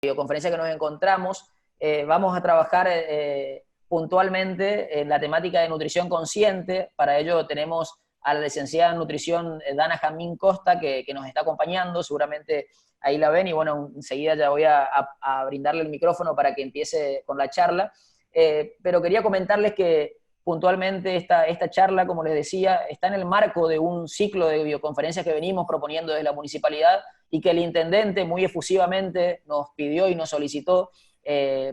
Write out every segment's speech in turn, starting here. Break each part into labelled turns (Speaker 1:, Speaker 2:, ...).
Speaker 1: videoconferencia que nos encontramos, vamos a trabajar puntualmente en la temática de nutrición consciente. Para ello tenemos a la licenciada en nutrición Dana Jamín Costa, que nos está acompañando, seguramente ahí la ven, y bueno, enseguida ya voy a brindarle el micrófono para que empiece con la charla. Pero quería comentarles que puntualmente esta charla, como les decía, está en el marco de un ciclo de videoconferencias que venimos proponiendo desde la municipalidad y que el intendente muy efusivamente nos pidió y nos solicitó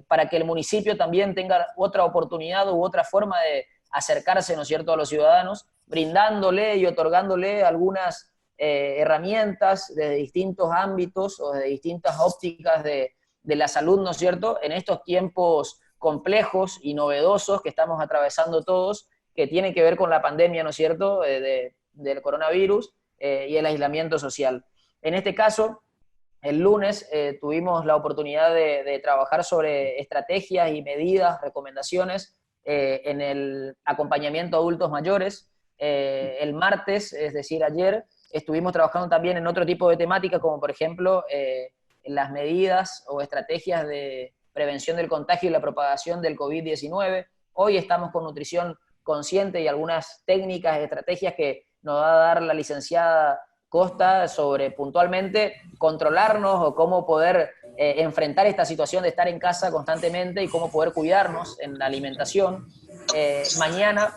Speaker 1: para que el municipio también tenga otra oportunidad u otra forma de acercarse, ¿no es cierto?, a los ciudadanos, brindándole y otorgándole algunas herramientas desde distintos ámbitos o desde distintas ópticas de la salud, ¿no es cierto?, en estos tiempos complejos y novedosos que estamos atravesando todos, que tienen que ver con la pandemia, ¿no es cierto?, del coronavirus y el aislamiento social. En este caso, el lunes tuvimos la oportunidad de trabajar sobre estrategias y medidas, recomendaciones en el acompañamiento a adultos mayores. El martes, es decir, ayer, estuvimos trabajando también en otro tipo de temáticas, como por ejemplo en las medidas o estrategias de prevención del contagio y la propagación del COVID-19. Hoy estamos con nutrición consciente y algunas técnicas, estrategias que nos va a dar la licenciada Costa sobre puntualmente controlarnos o cómo poder enfrentar esta situación de estar en casa constantemente y cómo poder cuidarnos en la alimentación. Mañana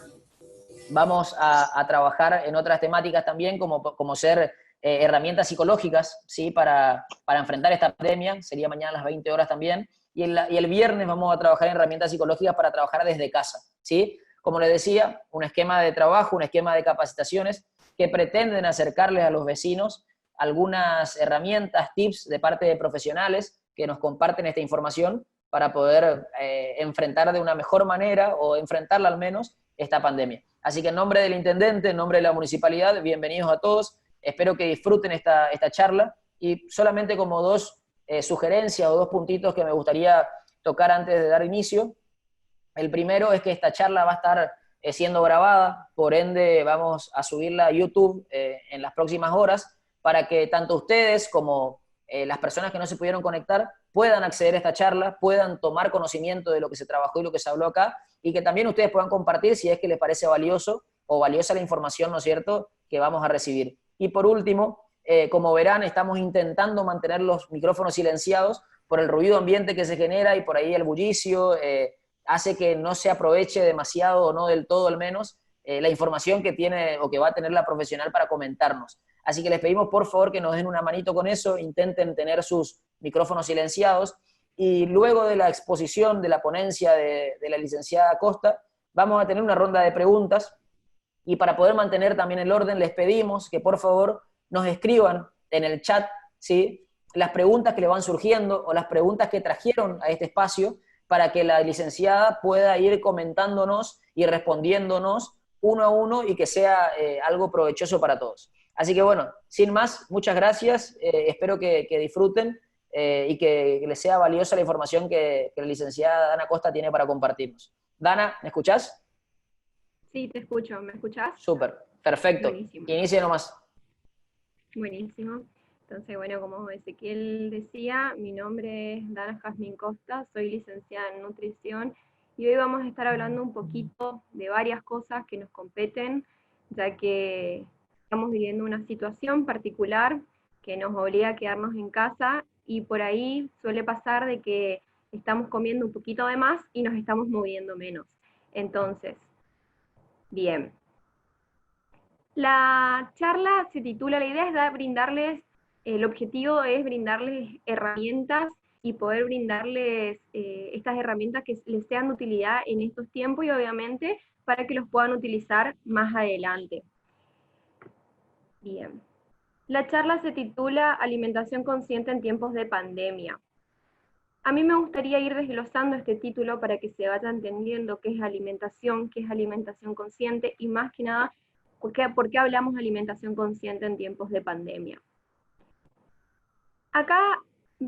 Speaker 1: vamos a trabajar en otras temáticas también, como ser herramientas psicológicas, ¿sí?, para enfrentar esta pandemia. Sería mañana a las 20 horas también. Y el viernes vamos a trabajar en herramientas psicológicas para trabajar desde casa, ¿sí? Como les decía, un esquema de trabajo, un esquema de capacitaciones que pretenden acercarles a los vecinos algunas herramientas, tips de parte de profesionales que nos comparten esta información para poder enfrentar de una mejor manera, o enfrentarla al menos, esta pandemia. Así que en nombre del intendente, en nombre de la municipalidad, bienvenidos a todos. Espero que disfruten esta charla, y solamente como dos sugerencias o dos puntitos que me gustaría tocar antes de dar inicio. El primero es que esta charla va a estar siendo grabada, por ende vamos a subirla a YouTube en las próximas horas, para que tanto ustedes como las personas que no se pudieron conectar puedan acceder a esta charla, puedan tomar conocimiento de lo que se trabajó y lo que se habló acá, y que también ustedes puedan compartir si es que les parece valioso o valiosa la información, ¿no es cierto?, que vamos a recibir. Y por último, como verán, estamos intentando mantener los micrófonos silenciados por el ruido ambiente que se genera y por ahí el bullicio, hace que no se aproveche demasiado, o no del todo al menos, la información que tiene o que va a tener la profesional para comentarnos. Así que les pedimos por favor que nos den una manito con eso, intenten tener sus micrófonos silenciados, y luego de la exposición de la ponencia de la licenciada Costa, vamos a tener una ronda de preguntas, y para poder mantener también el orden, les pedimos que por favor nos escriban en el chat, ¿sí?, las preguntas que le van surgiendo o las preguntas que trajeron a este espacio, para que la licenciada pueda ir comentándonos y respondiéndonos uno a uno, y que sea algo provechoso para todos. Así que bueno, sin más, muchas gracias, espero que disfruten y que les sea valiosa la información que la licenciada Dana Costa tiene para compartirnos. Dana, ¿me escuchás?
Speaker 2: Sí, te escucho, ¿me escuchás?
Speaker 1: Súper, perfecto.
Speaker 2: Buenísimo.
Speaker 1: Inicie nomás.
Speaker 2: Buenísimo. Entonces, bueno, como Ezequiel decía, mi nombre es Dana Jazmín Costa, soy licenciada en nutrición, y hoy vamos a estar hablando un poquito de varias cosas que nos competen, ya que estamos viviendo una situación particular que nos obliga a quedarnos en casa, y por ahí suele pasar de que estamos comiendo un poquito de más y nos estamos moviendo menos. Entonces, bien. La charla se titula, la idea es brindarles, el objetivo es brindarles herramientas y poder brindarles estas herramientas que les sean de utilidad en estos tiempos, y obviamente para que los puedan utilizar más adelante. Bien. La charla se titula Alimentación consciente en tiempos de pandemia. A mí me gustaría ir desglosando este título para que se vaya entendiendo qué es alimentación consciente, y más que nada, ¿por qué hablamos de alimentación consciente en tiempos de pandemia? Acá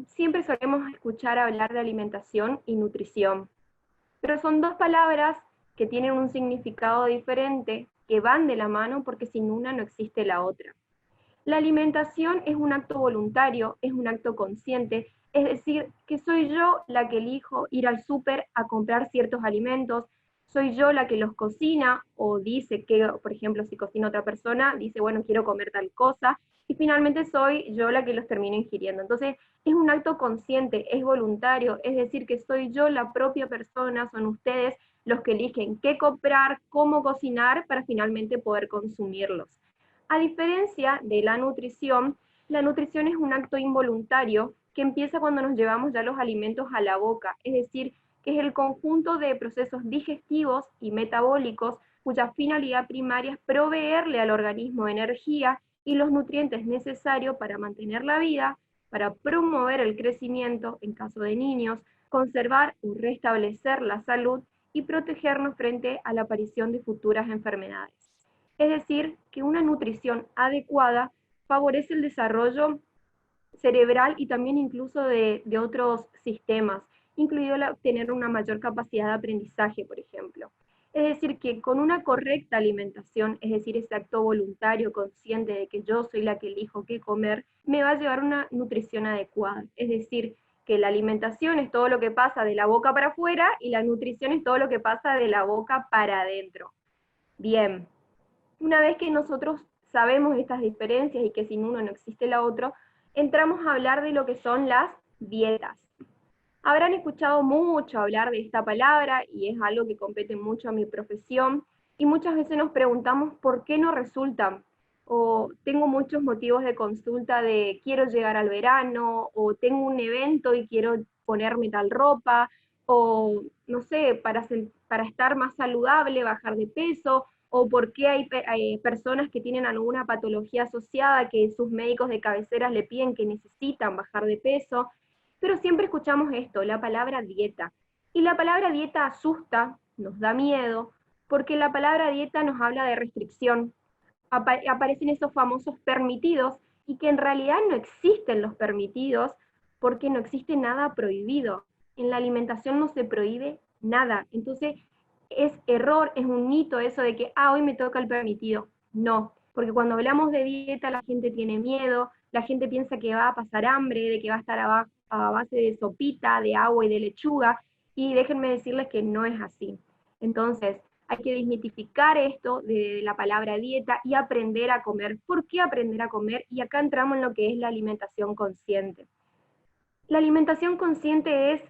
Speaker 2: siempre solemos escuchar hablar de alimentación y nutrición, pero son dos palabras que tienen un significado diferente, que van de la mano, porque sin una no existe la otra. La alimentación es un acto voluntario, es un acto consciente, Es decir, que soy yo la que elijo ir al súper a comprar ciertos alimentos, soy yo la que los cocina o dice que, por ejemplo, si cocina otra persona, dice, bueno, quiero comer tal cosa, y finalmente soy yo la que los termino ingiriendo. Entonces, es un acto consciente, es voluntario, es decir, que soy yo la propia persona, son ustedes los que eligen qué comprar, cómo cocinar para finalmente poder consumirlos. A diferencia de la nutrición es un acto involuntario que empieza cuando nos llevamos ya los alimentos a la boca, es decir, que es el conjunto de procesos digestivos y metabólicos cuya finalidad primaria es proveerle al organismo energía y los nutrientes necesarios para mantener la vida, para promover el crecimiento en caso de niños, conservar o restablecer la salud y protegernos frente a la aparición de futuras enfermedades. Es decir, que una nutrición adecuada favorece el desarrollo cerebral y también incluso de otros sistemas, incluido tener una mayor capacidad de aprendizaje, por ejemplo. Es decir, que con una correcta alimentación, es decir, ese acto voluntario, consciente de que yo soy la que elijo qué comer, me va a llevar una nutrición adecuada. Es decir, que la alimentación es todo lo que pasa de la boca para afuera y la nutrición es todo lo que pasa de la boca para adentro. Bien, una vez que nosotros sabemos estas diferencias y que sin uno no existe la otro, entramos a hablar de lo que son las dietas. Habrán escuchado mucho hablar de esta palabra y es algo que compete mucho a mi profesión y muchas veces nos preguntamos por qué no resultan. O tengo muchos motivos de consulta de quiero llegar al verano, o tengo un evento y quiero ponerme tal ropa, o no sé, para estar más saludable, bajar de peso, o por qué hay personas que tienen alguna patología asociada que sus médicos de cabecera le piden que necesitan bajar de peso. Pero siempre escuchamos esto, la palabra dieta. Y la palabra dieta asusta, nos da miedo, porque la palabra dieta nos habla de restricción. Aparecen esos famosos permitidos y que en realidad no existen los permitidos porque no existe nada prohibido. En la alimentación no se prohíbe nada. Entonces es error, es un mito eso de que, hoy me toca el permitido. No, porque cuando hablamos de dieta la gente tiene miedo, la gente piensa que va a pasar hambre, de que va a estar a base de sopita, de agua y de lechuga, y déjenme decirles que no es así. Entonces, hay que desmitificar esto de la palabra dieta y aprender a comer. ¿Por qué aprender a comer? Y acá entramos en lo que es la alimentación consciente. La alimentación consciente es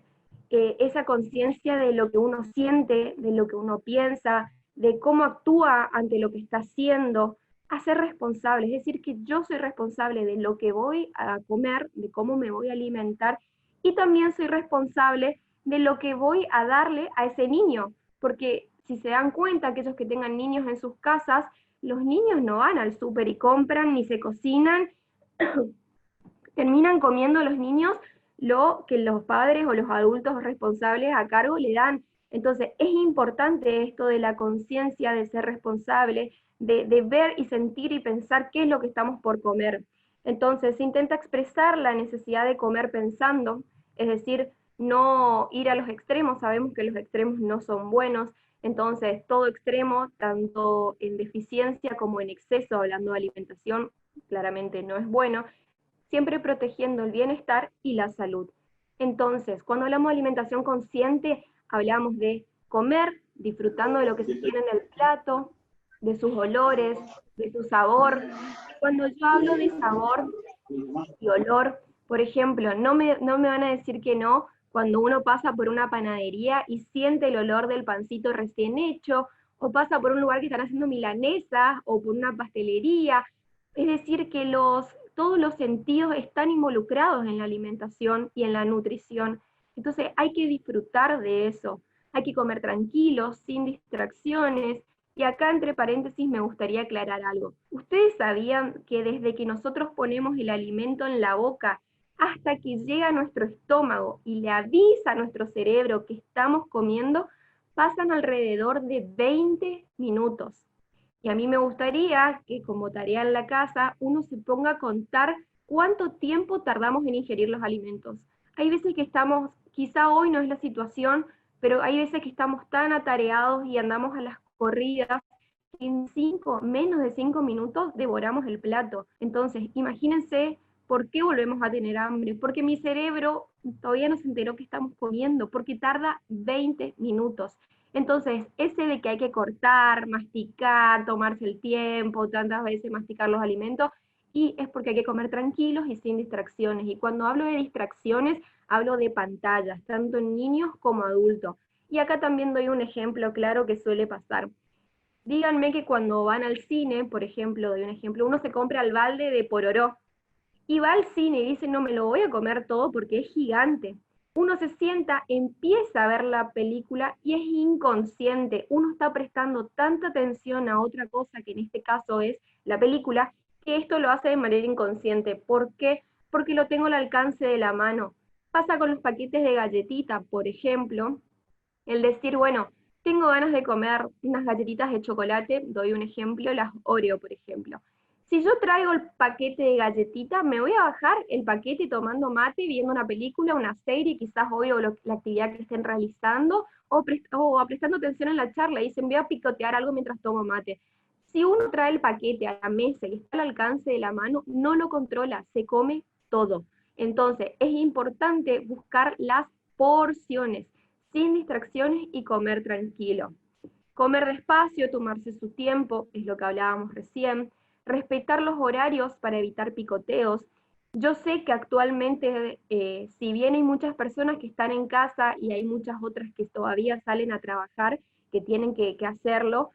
Speaker 2: esa conciencia de lo que uno siente, de lo que uno piensa, de cómo actúa ante lo que está haciendo, a ser responsable, es decir, que yo soy responsable de lo que voy a comer, de cómo me voy a alimentar, y también soy responsable de lo que voy a darle a ese niño, porque si se dan cuenta, aquellos que tengan niños en sus casas, los niños no van al súper y compran, ni se cocinan, terminan comiendo los niños lo que los padres o los adultos responsables a cargo le dan. Entonces, es importante esto de la conciencia, de ser responsable, de ver y sentir y pensar qué es lo que estamos por comer. Entonces, se intenta expresar la necesidad de comer pensando, es decir, no ir a los extremos, sabemos que los extremos no son buenos, entonces todo extremo, tanto en deficiencia como en exceso, hablando de alimentación, claramente no es bueno, siempre protegiendo el bienestar y la salud. Entonces, cuando hablamos de alimentación consciente, hablamos de comer, disfrutando de lo que se tiene en el plato, de sus olores, de su sabor. Cuando yo hablo de sabor y olor, por ejemplo, no me van a decir que no cuando uno pasa por una panadería y siente el olor del pancito recién hecho, o pasa por un lugar que están haciendo milanesas, o por una pastelería. Es decir, que todos los sentidos están involucrados en la alimentación y en la nutrición. Entonces hay que disfrutar de eso. Hay que comer tranquilos, sin distracciones. Y acá entre paréntesis me gustaría aclarar algo. ¿Ustedes sabían que desde que nosotros ponemos el alimento en la boca hasta que llega a nuestro estómago y le avisa a nuestro cerebro que estamos comiendo, pasan alrededor de 20 minutos? Y a mí me gustaría que como tarea en la casa uno se ponga a contar cuánto tiempo tardamos en ingerir los alimentos. Hay veces que estamos, quizá hoy no es la situación, pero hay veces que estamos tan atareados y andamos a las corridas que en menos de 5 minutos devoramos el plato. Entonces, imagínense ¿Por qué volvemos a tener hambre? Porque mi cerebro todavía no se enteró que estamos comiendo, porque tarda 20 minutos. Entonces, ese de que hay que cortar, masticar, tomarse el tiempo, tantas veces masticar los alimentos, y es porque hay que comer tranquilos y sin distracciones. Y cuando hablo de distracciones, hablo de pantallas, tanto en niños como adultos. Y acá también doy un ejemplo claro que suele pasar. Díganme que cuando van al cine, por ejemplo, doy un ejemplo, uno se compra el balde de pororó, y va al cine y dice, no me lo voy a comer todo porque es gigante. Uno se sienta, empieza a ver la película y es inconsciente. Uno está prestando tanta atención a otra cosa, que en este caso es la película, que esto lo hace de manera inconsciente. ¿Por qué? Porque lo tengo al alcance de la mano. Pasa con los paquetes de galletita, por ejemplo, el decir, bueno, tengo ganas de comer unas galletitas de chocolate, doy un ejemplo, las Oreo, por ejemplo. Si yo traigo el paquete de galletitas, me voy a bajar el paquete tomando mate, viendo una película, una serie, quizás hoy o la actividad que estén realizando, o prestando atención en la charla, y dicen, voy a picotear algo mientras tomo mate. Si uno trae el paquete a la mesa y está al alcance de la mano, no lo controla, se come todo. Entonces, es importante buscar las porciones, sin distracciones y comer tranquilo. Comer despacio, tomarse su tiempo, es lo que hablábamos recién. Respetar los horarios para evitar picoteos. Yo sé que actualmente, si bien hay muchas personas que están en casa y hay muchas otras que todavía salen a trabajar, que tienen que hacerlo,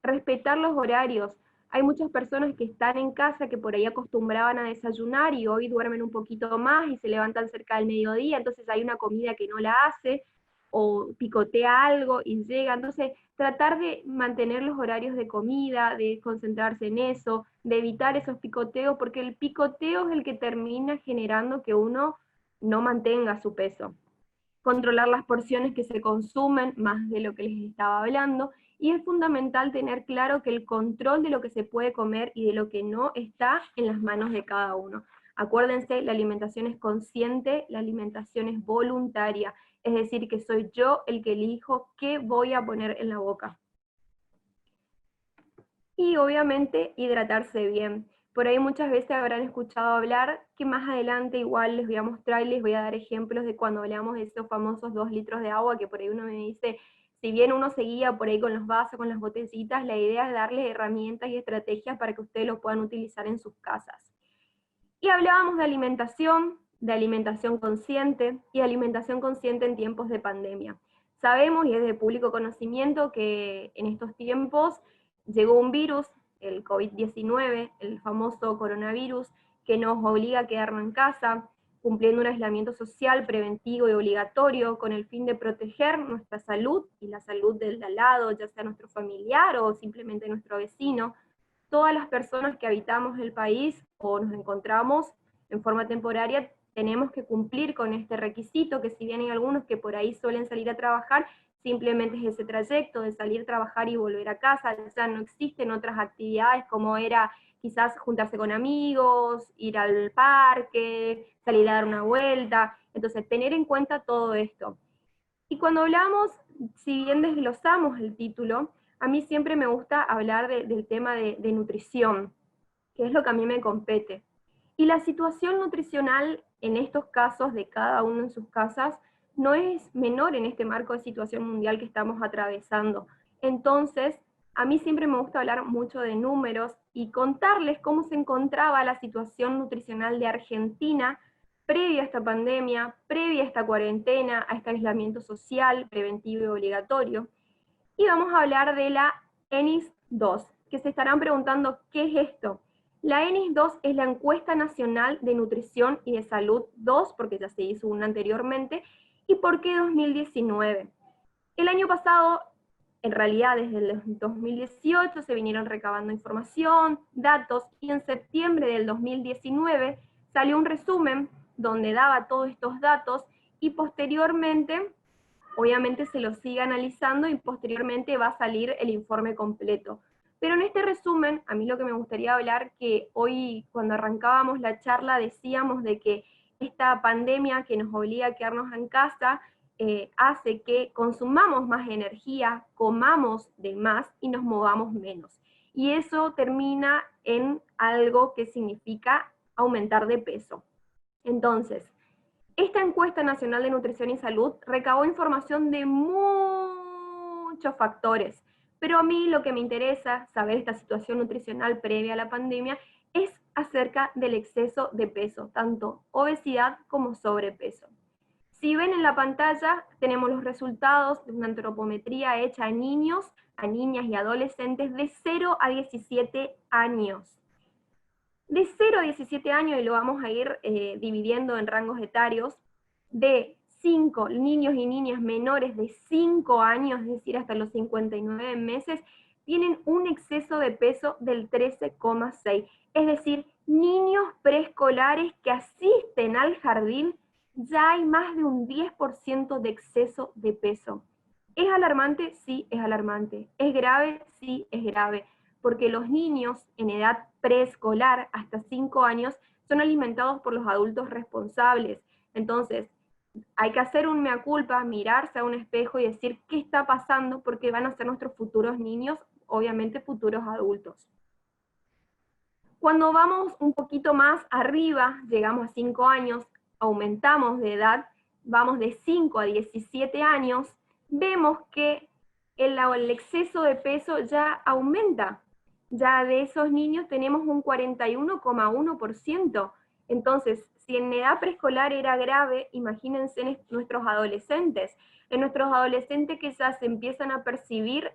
Speaker 2: respetar los horarios. Hay muchas personas que están en casa que por ahí acostumbraban a desayunar y hoy duermen un poquito más y se levantan cerca del mediodía, entonces hay una comida que no la hace, o picotea algo y llega. Entonces, tratar de mantener los horarios de comida, de concentrarse en eso, de evitar esos picoteos, porque el picoteo es el que termina generando que uno no mantenga su peso. Controlar las porciones que se consumen, más de lo que les estaba hablando, y es fundamental tener claro que el control de lo que se puede comer y de lo que no está en las manos de cada uno. Acuérdense, la alimentación es consciente, la alimentación es voluntaria, es decir, que soy yo el que elijo qué voy a poner en la boca. Y obviamente hidratarse bien. Por ahí muchas veces habrán escuchado hablar, que más adelante igual les voy a mostrar y les voy a dar ejemplos de cuando hablamos de esos famosos 2 litros de agua, que por ahí uno me dice, si bien uno seguía por ahí con los vasos, con las botellitas, la idea es darles herramientas y estrategias para que ustedes lo puedan utilizar en sus casas. Y hablábamos de alimentación consciente y alimentación consciente en tiempos de pandemia. Sabemos, y es de público conocimiento, que en estos tiempos llegó un virus, el COVID-19, el famoso coronavirus, que nos obliga a quedarnos en casa, cumpliendo un aislamiento social preventivo y obligatorio con el fin de proteger nuestra salud y la salud del de al lado, ya sea nuestro familiar o simplemente nuestro vecino. Todas las personas que habitamos el país o nos encontramos en forma temporaria tenemos que cumplir con este requisito, que si bien hay algunos que por ahí suelen salir a trabajar, simplemente es ese trayecto de salir a trabajar y volver a casa. Ya no existen otras actividades como era quizás juntarse con amigos, ir al parque, salir a dar una vuelta. Entonces, tener en cuenta todo esto. Y cuando hablamos, si bien desglosamos el título, a mí siempre me gusta hablar del tema de nutrición, que es lo que a mí me compete. Y la situación nutricional en estos casos, de cada uno en sus casas, no es menor en este marco de situación mundial que estamos atravesando. Entonces, a mí siempre me gusta hablar mucho de números y contarles cómo se encontraba la situación nutricional de Argentina previa a esta pandemia, previa a esta cuarentena, a este aislamiento social preventivo y obligatorio. Y vamos a hablar de la ENIS 2, que se estarán preguntando, ¿qué es esto? La ENIS 2 es la Encuesta Nacional de Nutrición y de Salud 2, porque ya se hizo una anteriormente. ¿Y por qué 2019? El año pasado, en realidad desde el 2018, se vinieron recabando información, datos, y en septiembre del 2019 salió un resumen donde daba todos estos datos, y posteriormente, obviamente se los sigue analizando y posteriormente va a salir el informe completo. Pero en este resumen, a mí lo que me gustaría hablar, que hoy cuando arrancábamos la charla decíamos de que esta pandemia que nos obliga a quedarnos en casa hace que consumamos más energía, comamos de más y nos movamos menos. Y eso termina en algo que significa aumentar de peso. Entonces, esta encuesta nacional de nutrición y salud recabó información de muchos factores, pero a mí lo que me interesa saber esta situación nutricional previa a la pandemia es acerca del exceso de peso, tanto obesidad como sobrepeso. Si ven en la pantalla, tenemos los resultados de una antropometría hecha a niños, a niñas y adolescentes de 0 a 17 años. De 0 a 17 años, y lo vamos a ir dividiendo en rangos etarios, de 5 niños y niñas menores de 5 años, es decir, hasta los 59 meses, tienen un exceso de peso del 13,6. Es decir, niños preescolares que asisten al jardín, ya hay más de un 10% de exceso de peso. ¿Es alarmante? Sí, es alarmante. ¿Es grave? Sí, es grave. Porque los niños en edad preescolar, hasta 5 años, son alimentados por los adultos responsables. Entonces, hay que hacer un mea culpa, mirarse a un espejo y decir qué está pasando, porque van a ser nuestros futuros niños, obviamente futuros adultos. Cuando vamos un poquito más arriba, llegamos a 5 años, aumentamos de edad, vamos de 5 a 17 años, vemos que el exceso de peso ya aumenta. Ya de esos niños tenemos un 41,1%. Entonces, si en edad preescolar era grave, imagínense en nuestros adolescentes. En nuestros adolescentes que ya se empiezan a percibir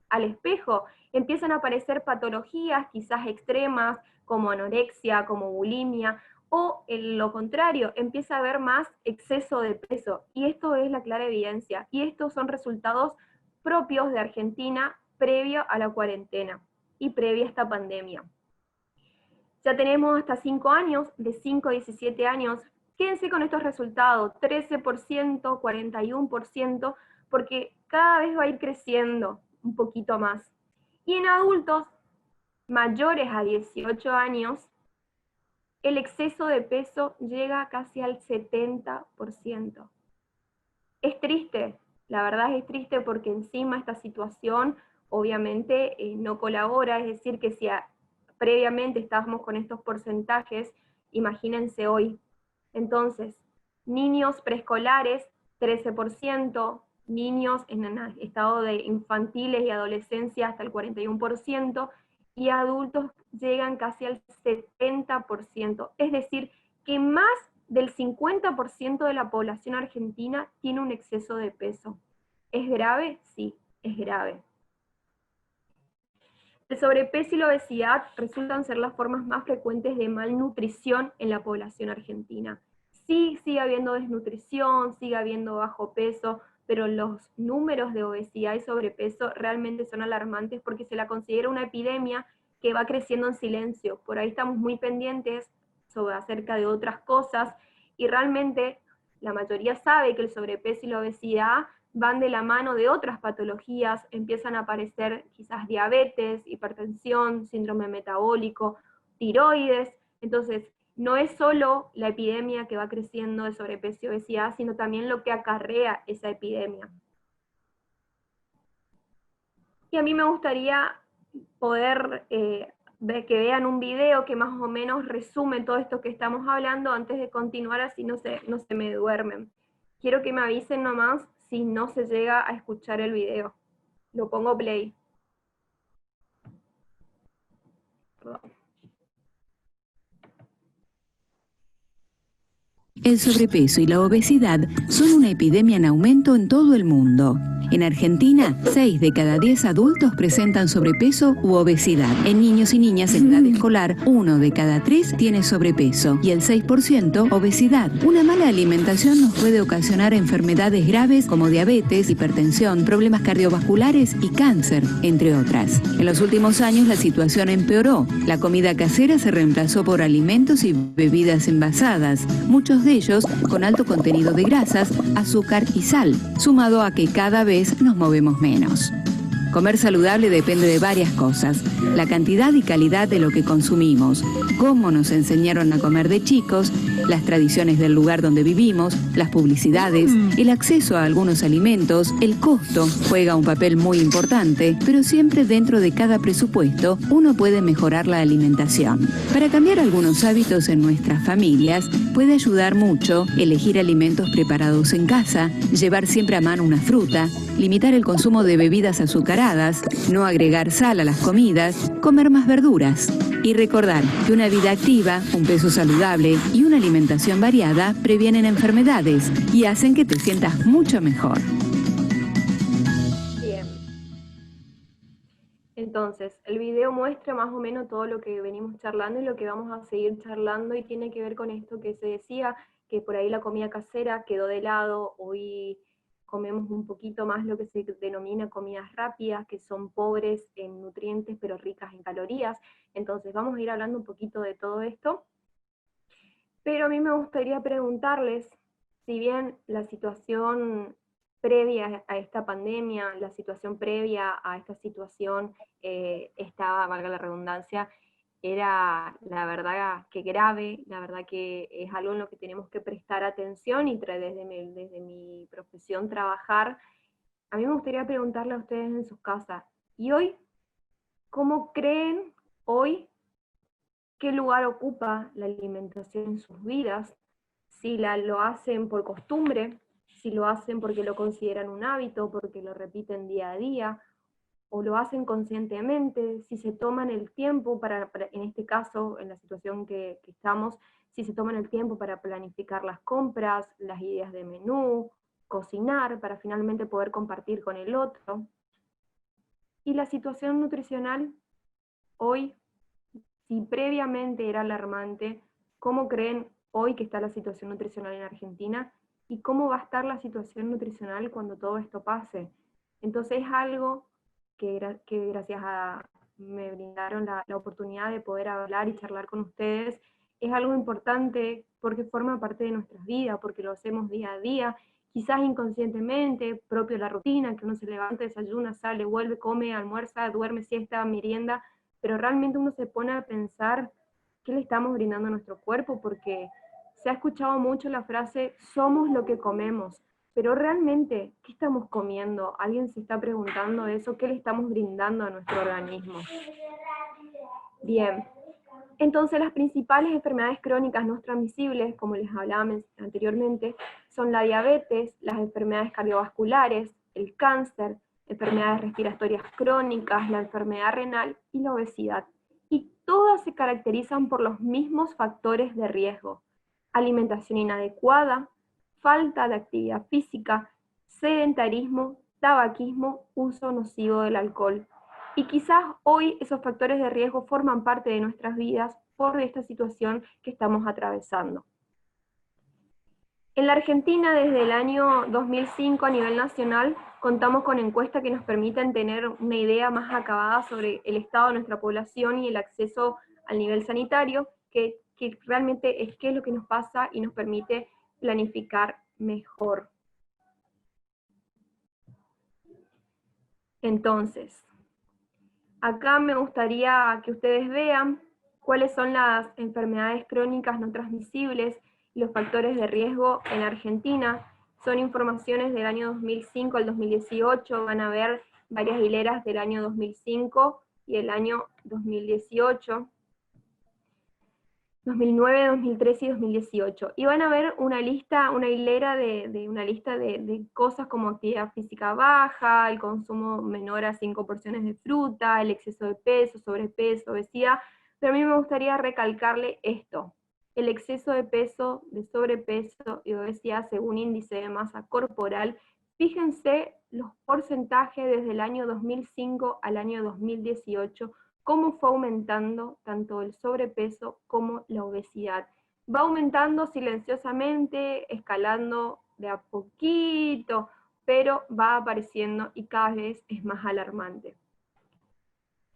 Speaker 2: al espejo, empiezan a aparecer patologías quizás extremas, como anorexia, como bulimia, o en lo contrario, empieza a haber más exceso de peso. Y esto es la clara evidencia. Y estos son resultados propios de Argentina previo a la cuarentena y previa a esta pandemia. Ya tenemos hasta 5 años, de 5 a 17 años. Quédense con estos resultados, 13%, 41%, porque cada vez va a ir creciendo un poquito más. Y en adultos mayores a 18 años, el exceso de peso llega casi al 70%. Es triste, la verdad es triste porque encima esta situación obviamente no colabora, es decir que si previamente estábamos con estos porcentajes, imagínense hoy. Entonces, niños preescolares, 13%, niños en estado de infantiles y adolescencia hasta el 41%, y adultos llegan casi al 70%. Es decir, que más del 50% de la población argentina tiene un exceso de peso. ¿Es grave? Sí, es grave. El sobrepeso y la obesidad resultan ser las formas más frecuentes de malnutrición en la población argentina. Sí, sigue habiendo desnutrición, sigue habiendo bajo peso, pero los números de obesidad y sobrepeso realmente son alarmantes porque se la considera una epidemia que va creciendo en silencio. Por ahí estamos muy pendientes acerca de otras cosas, y realmente la mayoría sabe que el sobrepeso y la obesidad van de la mano de otras patologías, empiezan a aparecer quizás diabetes, hipertensión, síndrome metabólico, tiroides. Entonces, no es solo la epidemia que va creciendo de sobrepeso y obesidad, sino también lo que acarrea esa epidemia. Y a mí me gustaría poder que vean un video que más o menos resume todo esto que estamos hablando antes de continuar, así no se me duermen. Quiero que me avisen nomás si no se llega a escuchar el video. Lo pongo play. Perdón.
Speaker 3: El sobrepeso y la obesidad son una epidemia en aumento en todo el mundo. En Argentina, 6 de cada 10 adultos presentan sobrepeso u obesidad. En niños y niñas en edad escolar, 1 de cada 3 tiene sobrepeso y el 6% obesidad. Una mala alimentación nos puede ocasionar enfermedades graves como diabetes, hipertensión, problemas cardiovasculares y cáncer, entre otras. En los últimos años la situación empeoró. La comida casera se reemplazó por alimentos y bebidas envasadas, muchos de ellos con alto contenido de grasas, azúcar y sal, sumado a que cada vez nos movemos menos. Comer saludable depende de varias cosas: la cantidad y calidad de lo que consumimos, cómo nos enseñaron a comer de chicos las tradiciones del lugar donde vivimos, las publicidades, el acceso a algunos alimentos, el costo juega un papel muy importante, pero siempre dentro de cada presupuesto uno puede mejorar la alimentación. Para cambiar algunos hábitos en nuestras familias, puede ayudar mucho elegir alimentos preparados en casa, llevar siempre a mano una fruta, limitar el consumo de bebidas azucaradas, no agregar sal a las comidas, comer más verduras. Y recordar que una vida activa, un peso saludable y una alimentación variada previenen enfermedades y hacen que te sientas mucho mejor.
Speaker 2: Bien. Entonces, el video muestra más o menos todo lo que venimos charlando y lo que vamos a seguir charlando, y tiene que ver con esto que se decía, que por ahí la comida casera quedó de lado. Hoy comemos un poquito más lo que se denomina comidas rápidas, que son pobres en nutrientes pero ricas en calorías. Entonces vamos a ir hablando un poquito de todo esto, pero a mí me gustaría preguntarles, si bien la situación previa a esta pandemia, la situación previa a esta situación estaba, valga la redundancia, era la verdad que grave, la verdad que es algo en lo que tenemos que prestar atención y desde mi profesión trabajar. A mí me gustaría preguntarle a ustedes en sus casas, ¿y hoy cómo creen hoy qué lugar ocupa la alimentación en sus vidas? Si lo hacen por costumbre, si lo hacen porque lo consideran un hábito, porque lo repiten día a día, o lo hacen conscientemente, si se toman el tiempo para en este caso, en la situación que estamos, si se toman el tiempo para planificar las compras, las ideas de menú, cocinar, para finalmente poder compartir con el otro. Y la situación nutricional hoy, si previamente era alarmante, ¿cómo creen hoy que está la situación nutricional en Argentina? ¿Y cómo va a estar la situación nutricional cuando todo esto pase? Entonces es algo que gracias a me brindaron la oportunidad de poder hablar y charlar con ustedes, es algo importante porque forma parte de nuestras vidas, porque lo hacemos día a día, quizás inconscientemente, propio de la rutina, que uno se levanta, desayuna, sale, vuelve, come, almuerza, duerme, siesta, merienda, pero realmente uno se pone a pensar qué le estamos brindando a nuestro cuerpo, porque se ha escuchado mucho la frase, somos lo que comemos, pero realmente, ¿qué estamos comiendo? ¿Alguien se está preguntando eso? ¿Qué le estamos brindando a nuestro organismo? Bien, entonces las principales enfermedades crónicas no transmisibles, como les hablaba anteriormente, son la diabetes, las enfermedades cardiovasculares, el cáncer, enfermedades respiratorias crónicas, la enfermedad renal y la obesidad. Y todas se caracterizan por los mismos factores de riesgo: alimentación inadecuada, falta de actividad física, sedentarismo, tabaquismo, uso nocivo del alcohol. Y quizás hoy esos factores de riesgo forman parte de nuestras vidas por esta situación que estamos atravesando. En la Argentina, desde el año 2005 a nivel nacional, contamos con encuestas que nos permiten tener una idea más acabada sobre el estado de nuestra población y el acceso al nivel sanitario, que realmente es qué es lo que nos pasa y nos permite planificar mejor. Entonces, acá me gustaría que ustedes vean cuáles son las enfermedades crónicas no transmisibles y los factores de riesgo en Argentina. Son informaciones del año 2005 al 2018, van a ver varias hileras del año 2005 y el año 2018. 2009, 2013 y 2018. Y van a ver una lista, una hilera de cosas como actividad física baja, el consumo menor a 5 porciones de fruta, el exceso de peso, sobrepeso, obesidad. Pero a mí me gustaría recalcarle esto: el exceso de peso, de sobrepeso y obesidad según índice de masa corporal. Fíjense los porcentajes desde el año 2005 al año 2018, cómo fue aumentando tanto el sobrepeso como la obesidad. Va aumentando silenciosamente, escalando de a poquito, pero va apareciendo y cada vez es más alarmante.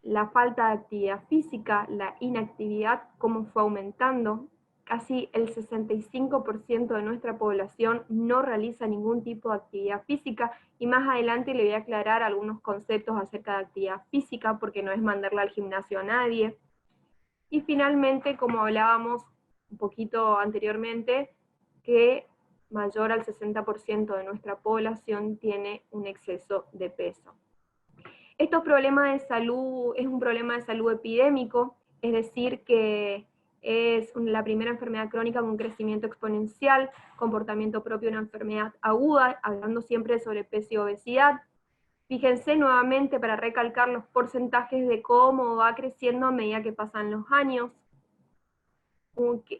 Speaker 2: La falta de actividad física, la inactividad, cómo fue aumentando. Casi el 65% de nuestra población no realiza ningún tipo de actividad física, y más adelante le voy a aclarar algunos conceptos acerca de actividad física, porque no es mandarla al gimnasio a nadie. Y finalmente, como hablábamos, un poquito anteriormente, que mayor al 60% de nuestra población tiene un exceso de peso. Estos problemas de salud, es un problema de salud epidémico, es decir, que es la primera enfermedad crónica con crecimiento exponencial, comportamiento propio de una enfermedad aguda, hablando siempre de sobrepeso y obesidad. Fíjense nuevamente para recalcar los porcentajes de cómo va creciendo a medida que pasan los años.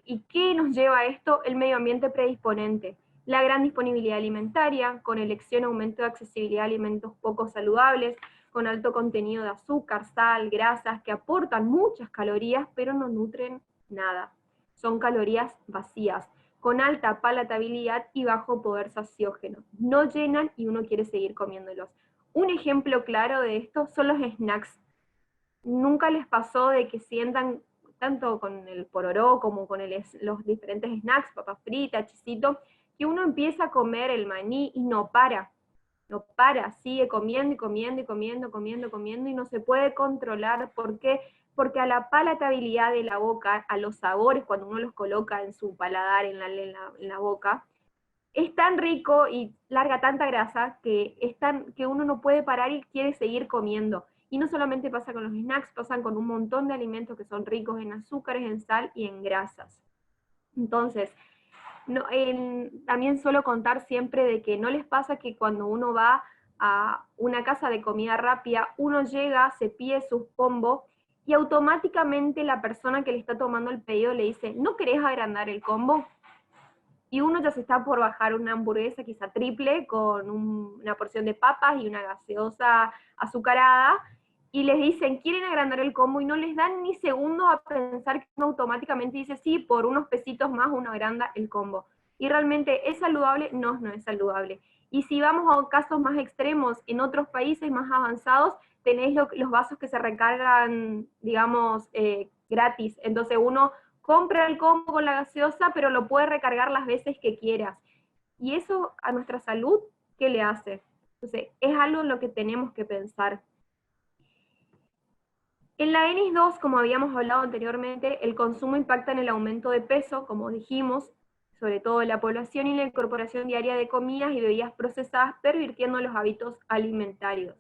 Speaker 2: ¿Y qué nos lleva a esto? El medio ambiente predisponente. La gran disponibilidad alimentaria, con elección, aumento de accesibilidad a alimentos poco saludables, con alto contenido de azúcar, sal, grasas, que aportan muchas calorías, pero no nutren nada. Son calorías vacías, con alta palatabilidad y bajo poder saciógeno. No llenan y uno quiere seguir comiéndolos. Un ejemplo claro de esto son los snacks. ¿Nunca les pasó de que sientan, tanto con el pororó como con los diferentes snacks, papas fritas, chisito, que uno empieza a comer el maní y no para, sigue comiendo y comiendo y comiendo, comiendo y no se puede controlar? ¿Por qué? Porque a la palatabilidad de la boca, a los sabores cuando uno los coloca en su paladar, en la boca, es tan rico y larga tanta grasa que uno no puede parar y quiere seguir comiendo. Y no solamente pasa con los snacks, pasan con un montón de alimentos que son ricos en azúcares, en sal y en grasas. Entonces, también suelo contar siempre de que no les pasa que cuando uno va a una casa de comida rápida, uno llega, se pide sus combos y automáticamente la persona que le está tomando el pedido le dice, ¿no querés agrandar el combo? Y uno ya se está por bajar una hamburguesa quizá triple con una porción de papas y una gaseosa azucarada, y les dicen, ¿quieren agrandar el combo? Y no les dan ni segundo a pensar que uno automáticamente dice, sí, por unos pesitos más uno agranda el combo. Y realmente, ¿es saludable? No, no es saludable. Y si vamos a casos más extremos, en otros países más avanzados, tenéis los vasos que se recargan, digamos, gratis. Entonces uno compra el combo con la gaseosa, pero lo puede recargar las veces que quieras. Y eso a nuestra salud, ¿qué le hace? Entonces, es algo en lo que tenemos que pensar. En la ENIS2, como habíamos hablado anteriormente, el consumo impacta en el aumento de peso, como dijimos, sobre todo en la población, y la incorporación diaria de comidas y bebidas procesadas, pervirtiendo los hábitos alimentarios.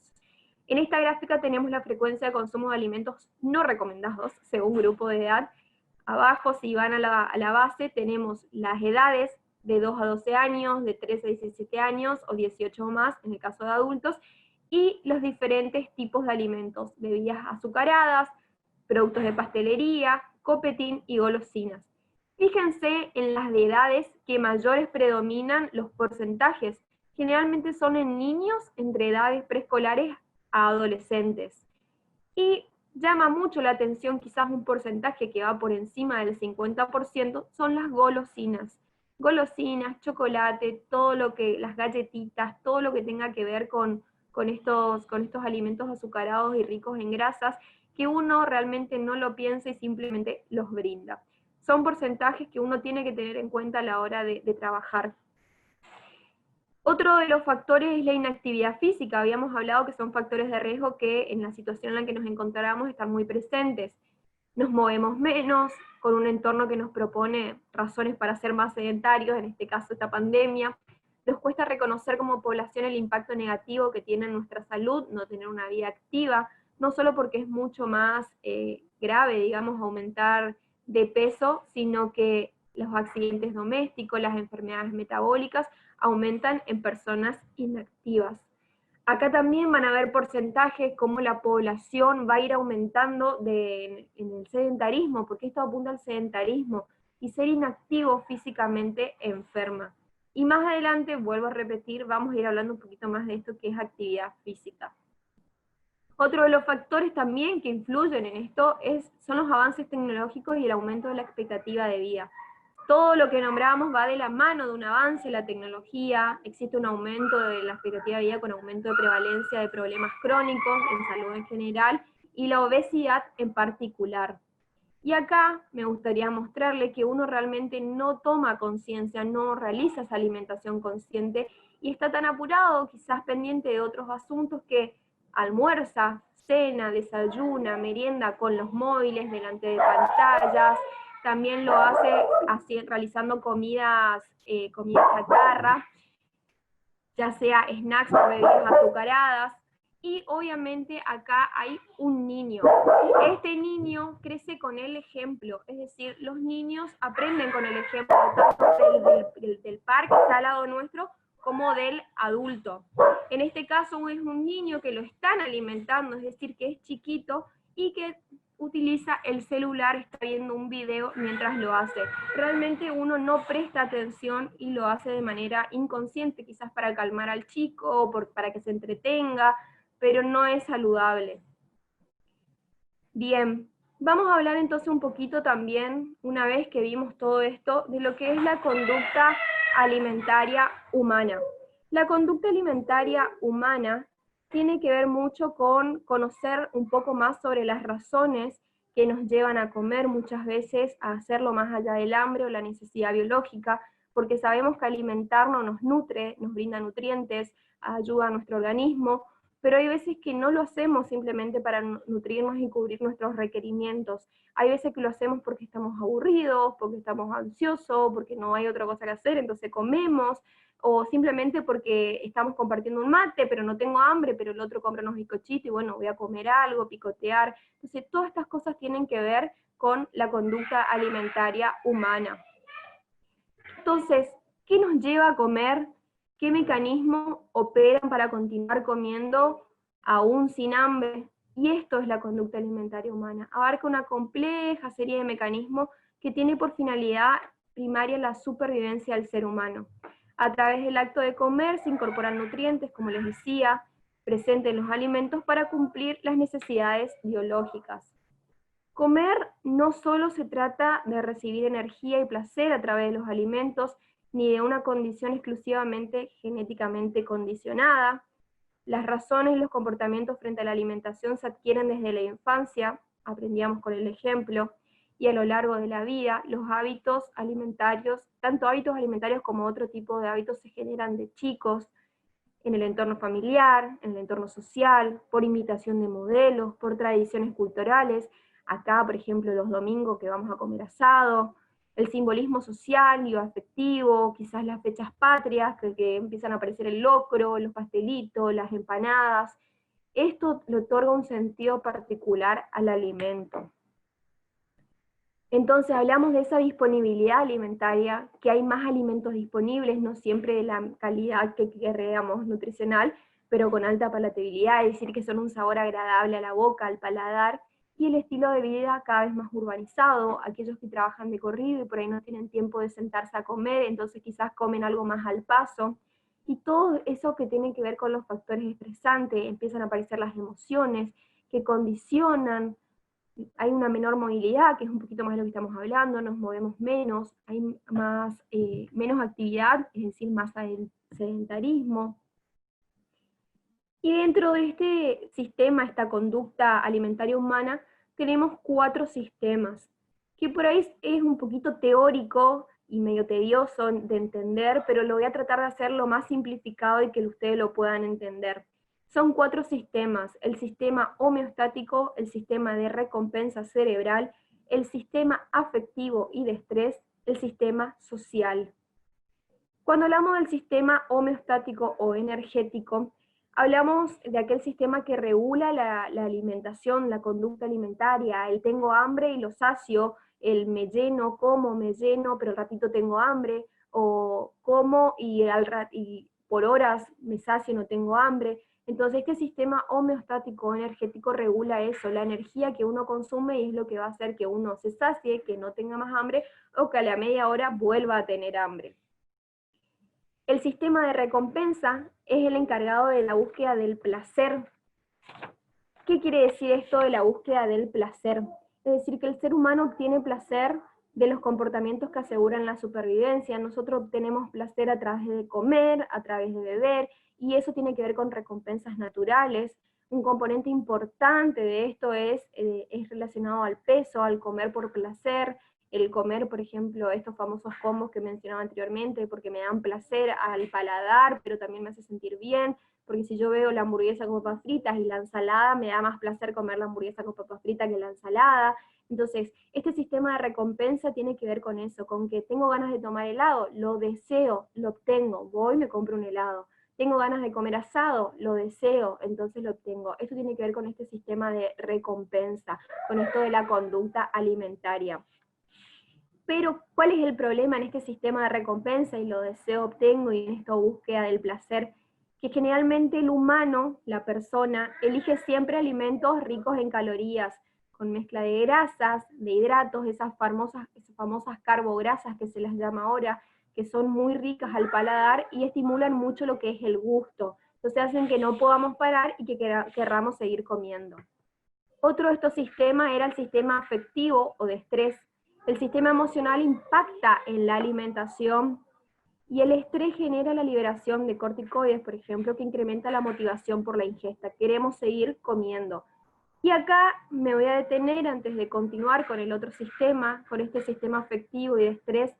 Speaker 2: En esta gráfica tenemos la frecuencia de consumo de alimentos no recomendados, según grupo de edad. Abajo, si van a la base, tenemos las edades de 2 a 12 años, de 13 a 17 años, o 18 o más, en el caso de adultos, y los diferentes tipos de alimentos, bebidas azucaradas, productos de pastelería, copetín y golosinas. Fíjense en las de edades que mayores predominan los porcentajes. Generalmente son en niños entre edades preescolares a adolescentes. Y llama mucho la atención, quizás un porcentaje que va por encima del 50%, son las golosinas. Golosinas, chocolate, todo lo que, las galletitas, todo lo que tenga que ver con estos alimentos azucarados y ricos en grasas, que uno realmente no lo piensa y simplemente los brinda. Son porcentajes que uno tiene que tener en cuenta a la hora de trabajar. Otro de los factores es la inactividad física. Habíamos hablado que son factores de riesgo que en la situación en la que nos encontramos están muy presentes. Nos movemos menos, con un entorno que nos propone razones para ser más sedentarios, en este caso esta pandemia. Nos cuesta reconocer como población el impacto negativo que tiene en nuestra salud no tener una vida activa, no solo porque es mucho más grave, digamos, aumentar de peso, sino que los accidentes domésticos, las enfermedades metabólicas, aumentan en personas inactivas. Acá también van a ver porcentajes como la población va a ir aumentando en el sedentarismo, porque esto apunta al sedentarismo, y ser inactivo físicamente enferma. Y más adelante, vuelvo a repetir, vamos a ir hablando un poquito más de esto que es actividad física. Otro de los factores también que influyen en esto son los avances tecnológicos y el aumento de la expectativa de vida. Todo lo que nombramos va de la mano de un avance en la tecnología, existe un aumento de la expectativa de vida con aumento de prevalencia de problemas crónicos en salud en general y la obesidad en particular. Y acá me gustaría mostrarle que uno realmente no toma conciencia, no realiza esa alimentación consciente y está tan apurado, quizás pendiente de otros asuntos, que almuerza, cena, desayuna, merienda con los móviles delante de pantallas, también lo hace así, realizando comidas chatarra, ya sea snacks o bebidas azucaradas. Y obviamente acá hay un niño. Este niño crece con el ejemplo, es decir, los niños aprenden con el ejemplo tanto del par que está al lado nuestro, como del adulto. En este caso es un niño que lo están alimentando, es decir, que es chiquito y que utiliza el celular, está viendo un video mientras lo hace. Realmente uno no presta atención y lo hace de manera inconsciente, quizás para calmar al chico o para que se entretenga, pero no es saludable. Bien, vamos a hablar entonces un poquito también, una vez que vimos todo esto, de lo que es la conducta alimentaria humana. La conducta alimentaria humana tiene que ver mucho con conocer un poco más sobre las razones que nos llevan a comer muchas veces, a hacerlo más allá del hambre o la necesidad biológica, porque sabemos que alimentarnos nos nutre, nos brinda nutrientes, ayuda a nuestro organismo, pero hay veces que no lo hacemos simplemente para nutrirnos y cubrir nuestros requerimientos. Hay veces que lo hacemos porque estamos aburridos, porque estamos ansiosos, porque no hay otra cosa que hacer, entonces comemos, o simplemente porque estamos compartiendo un mate, pero no tengo hambre, pero el otro compra unos bizcochitos y bueno, voy a comer algo, picotear. Entonces todas estas cosas tienen que ver con la conducta alimentaria humana. Entonces, ¿qué nos lleva a comer? ¿Qué mecanismos operan para continuar comiendo aún sin hambre? Y esto es la conducta alimentaria humana. Abarca una compleja serie de mecanismos que tiene por finalidad primaria la supervivencia del ser humano. A través del acto de comer se incorporan nutrientes, como les decía, presentes en los alimentos para cumplir las necesidades biológicas. Comer no solo se trata de recibir energía y placer a través de los alimentos, ni de una condición exclusivamente genéticamente condicionada. Las razones y los comportamientos frente a la alimentación se adquieren desde la infancia, aprendíamos con el ejemplo, y a lo largo de la vida, los hábitos alimentarios, tanto hábitos alimentarios como otro tipo de hábitos se generan de chicos, en el entorno familiar, en el entorno social, por imitación de modelos, por tradiciones culturales. Acá, por ejemplo, los domingos que vamos a comer asado, el simbolismo social y afectivo, quizás las fechas patrias, que empiezan a aparecer el locro, los pastelitos, las empanadas. Esto le otorga un sentido particular al alimento. Entonces hablamos de esa disponibilidad alimentaria, que hay más alimentos disponibles, no siempre de la calidad que querríamos nutricional, pero con alta palatabilidad, es decir, que son un sabor agradable a la boca, al paladar, y el estilo de vida cada vez más urbanizado, aquellos que trabajan de corrido y por ahí no tienen tiempo de sentarse a comer, entonces quizás comen algo más al paso, y todo eso que tiene que ver con los factores estresantes, empiezan a aparecer las emociones que condicionan. Hay una menor movilidad, que es un poquito más de lo que estamos hablando, nos movemos menos, hay menos actividad, es decir, más sedentarismo. Y dentro de este sistema, esta conducta alimentaria humana, tenemos 4 sistemas, que por ahí es un poquito teórico y medio tedioso de entender, pero lo voy a tratar de hacer lo más simplificado y que ustedes lo puedan entender. Son 4 sistemas: el sistema homeostático, el sistema de recompensa cerebral, el sistema afectivo y de estrés, el sistema social. Cuando hablamos del sistema homeostático o energético, hablamos de aquel sistema que regula la alimentación, la conducta alimentaria, el tengo hambre y lo sacio, el me lleno, como, me lleno, pero al ratito tengo hambre, o como y por horas me sacio y no tengo hambre. Entonces este sistema homeostático energético regula eso, la energía que uno consume, y es lo que va a hacer que uno se sacie, que no tenga más hambre, o que a la media hora vuelva a tener hambre. El sistema de recompensa es el encargado de la búsqueda del placer. ¿Qué quiere decir esto de la búsqueda del placer? Es decir, que el ser humano obtiene placer de los comportamientos que aseguran la supervivencia. Nosotros obtenemos placer a través de comer, a través de beber, y eso tiene que ver con recompensas naturales. Un componente importante de esto es relacionado al peso, al comer por placer. El comer, por ejemplo, estos famosos combos que mencionaba anteriormente, porque me dan placer al paladar, pero también me hace sentir bien, porque si yo veo la hamburguesa con papas fritas y la ensalada, me da más placer comer la hamburguesa con papas fritas que la ensalada. Entonces, este sistema de recompensa tiene que ver con eso, con que tengo ganas de tomar helado, lo deseo, lo obtengo, voy y me compro un helado. Tengo ganas de comer asado, lo deseo, entonces lo obtengo. Esto tiene que ver con este sistema de recompensa, con esto de la conducta alimentaria. Pero, ¿cuál es el problema en este sistema de recompensa y lo deseo, obtengo y en esta búsqueda del placer? Que generalmente el humano, la persona, elige siempre alimentos ricos en calorías, con mezcla de grasas, de hidratos, esas famosas carbograsas que se las llama ahora, que son muy ricas al paladar y estimulan mucho lo que es el gusto. Entonces hacen que no podamos parar y que querramos seguir comiendo. Otro de estos sistemas era el sistema afectivo o de estrés. El sistema emocional impacta en la alimentación y el estrés genera la liberación de corticoides, por ejemplo, que incrementa la motivación por la ingesta. Queremos seguir comiendo. Y acá me voy a detener antes de continuar con el otro sistema, con este sistema afectivo y de estrés.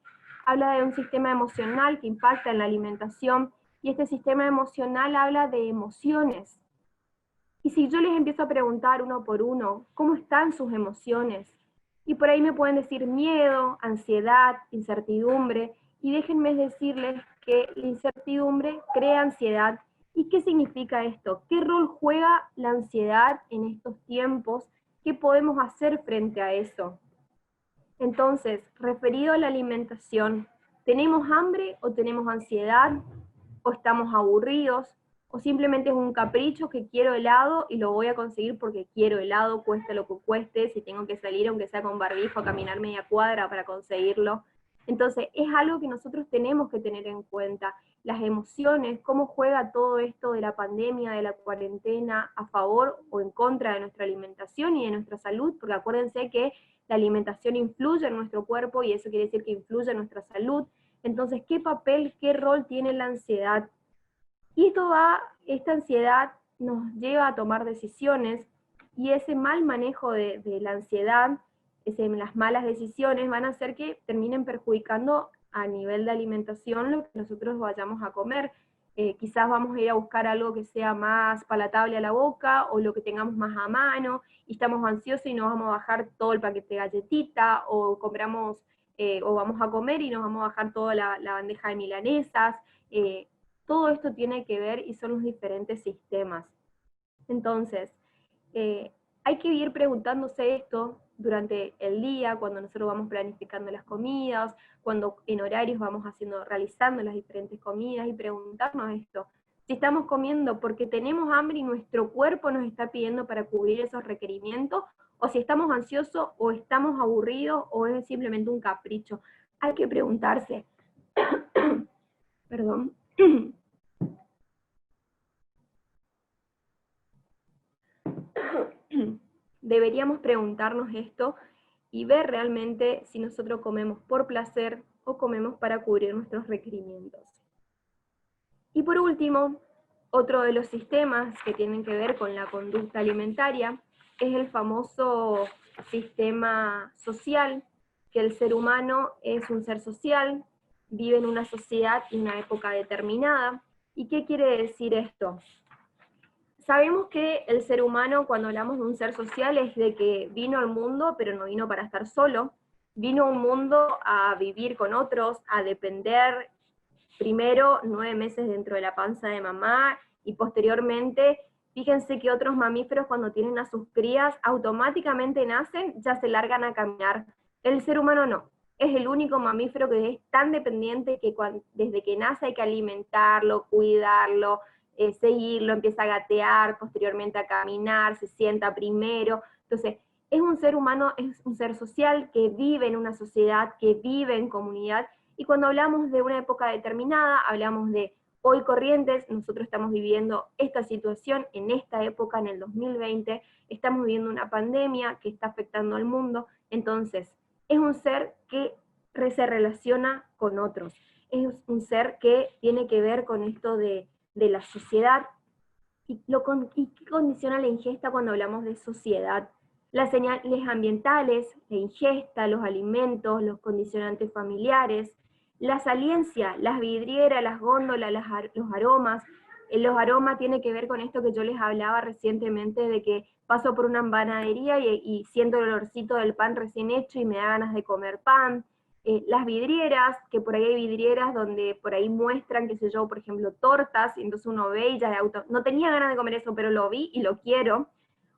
Speaker 2: Habla de un sistema emocional que impacta en la alimentación, y este sistema emocional habla de emociones. Y si yo les empiezo a preguntar uno por uno, ¿cómo están sus emociones? Y por ahí me pueden decir miedo, ansiedad, incertidumbre, y déjenme decirles que la incertidumbre crea ansiedad. ¿Y qué significa esto? ¿Qué rol juega la ansiedad en estos tiempos? ¿Qué podemos hacer frente a eso? Entonces, referido a la alimentación, ¿tenemos hambre o tenemos ansiedad? ¿O estamos aburridos? ¿O simplemente es un capricho que quiero helado y lo voy a conseguir porque quiero helado, cueste lo que cueste, si tengo que salir aunque sea con barbijo a caminar media cuadra para conseguirlo? Entonces, es algo que nosotros tenemos que tener en cuenta. Las emociones, cómo juega todo esto de la pandemia, de la cuarentena, a favor o en contra de nuestra alimentación y de nuestra salud, porque acuérdense que la alimentación influye en nuestro cuerpo y eso quiere decir que influye en nuestra salud. Entonces, ¿qué papel, qué rol tiene la ansiedad? Y esta ansiedad nos lleva a tomar decisiones, y ese mal manejo de la ansiedad, las malas decisiones van a hacer que terminen perjudicando a nivel de alimentación lo que nosotros vayamos a comer. Quizás vamos a ir a buscar algo que sea más palatable a la boca, o lo que tengamos más a mano, y estamos ansiosos y nos vamos a bajar todo el paquete de galletita, o compramos, o vamos a comer y nos vamos a bajar toda la bandeja de milanesas. Todo esto tiene que ver y son los diferentes sistemas. Entonces, hay que ir preguntándose esto durante el día, cuando nosotros vamos planificando las comidas, cuando en horarios vamos realizando las diferentes comidas, y preguntarnos esto. Si estamos comiendo porque tenemos hambre y nuestro cuerpo nos está pidiendo para cubrir esos requerimientos, o si estamos ansiosos, o estamos aburridos, o es simplemente un capricho. Hay que preguntarse. Perdón. Deberíamos preguntarnos esto y ver realmente si nosotros comemos por placer o comemos para cubrir nuestros requerimientos. Y por último, otro de los sistemas que tienen que ver con la conducta alimentaria es el famoso sistema social, que el ser humano es un ser social, vive en una sociedad y una época determinada. ¿Y qué quiere decir esto? Sabemos que el ser humano, cuando hablamos de un ser social, es de que vino al mundo, pero no vino para estar solo, vino a un mundo a vivir con otros, a depender primero 9 meses dentro de la panza de mamá, y posteriormente, fíjense que otros mamíferos cuando tienen a sus crías, automáticamente nacen, ya se largan a caminar. El ser humano no, es el único mamífero que es tan dependiente que desde que nace hay que alimentarlo, cuidarlo, seguirlo, empieza a gatear, posteriormente a caminar, se sienta primero. Entonces, es un ser humano, es un ser social que vive en una sociedad, que vive en comunidad, y cuando hablamos de una época determinada, hablamos de hoy Corrientes, nosotros estamos viviendo esta situación en esta época, en el 2020, estamos viviendo una pandemia que está afectando al mundo. Entonces, es un ser que se relaciona con otros, es un ser que tiene que ver con esto de la sociedad. ¿Y qué condiciona la ingesta cuando hablamos de sociedad? Las señales ambientales, la ingesta, los alimentos, los condicionantes familiares, la saliencia, las vidrieras, las góndolas, los aromas, Los aromas tiene que ver con esto que yo les hablaba recientemente, de que paso por una panadería y siento el olorcito del pan recién hecho y me da ganas de comer pan. Las vidrieras, que por ahí hay vidrieras donde por ahí muestran, qué sé yo, por ejemplo, tortas, y entonces uno ve y ya de auto, no tenía ganas de comer eso, pero lo vi y lo quiero.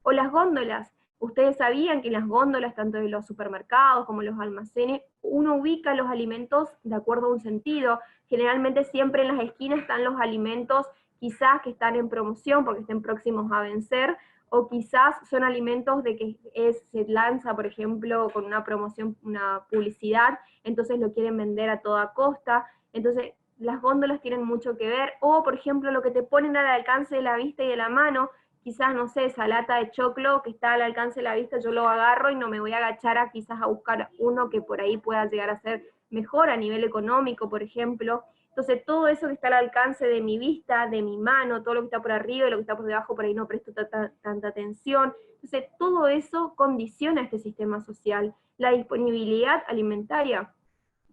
Speaker 2: O las góndolas. Ustedes sabían que en las góndolas, tanto de los supermercados como los almacenes, uno ubica los alimentos de acuerdo a un sentido. Generalmente siempre en las esquinas están los alimentos quizás que están en promoción porque estén próximos a vencer, o quizás son alimentos de que se lanza, por ejemplo, con una promoción, una publicidad, entonces lo quieren vender a toda costa. Entonces las góndolas tienen mucho que ver, o por ejemplo lo que te ponen al alcance de la vista y de la mano, quizás, no sé, esa lata de choclo que está al alcance de la vista, yo lo agarro y no me voy a agachar a quizás a buscar uno que por ahí pueda llegar a ser mejor a nivel económico, por ejemplo. Entonces todo eso que está al alcance de mi vista, de mi mano, todo lo que está por arriba y lo que está por debajo, por ahí no presto tanta atención. Entonces todo eso condiciona este sistema social. La disponibilidad alimentaria.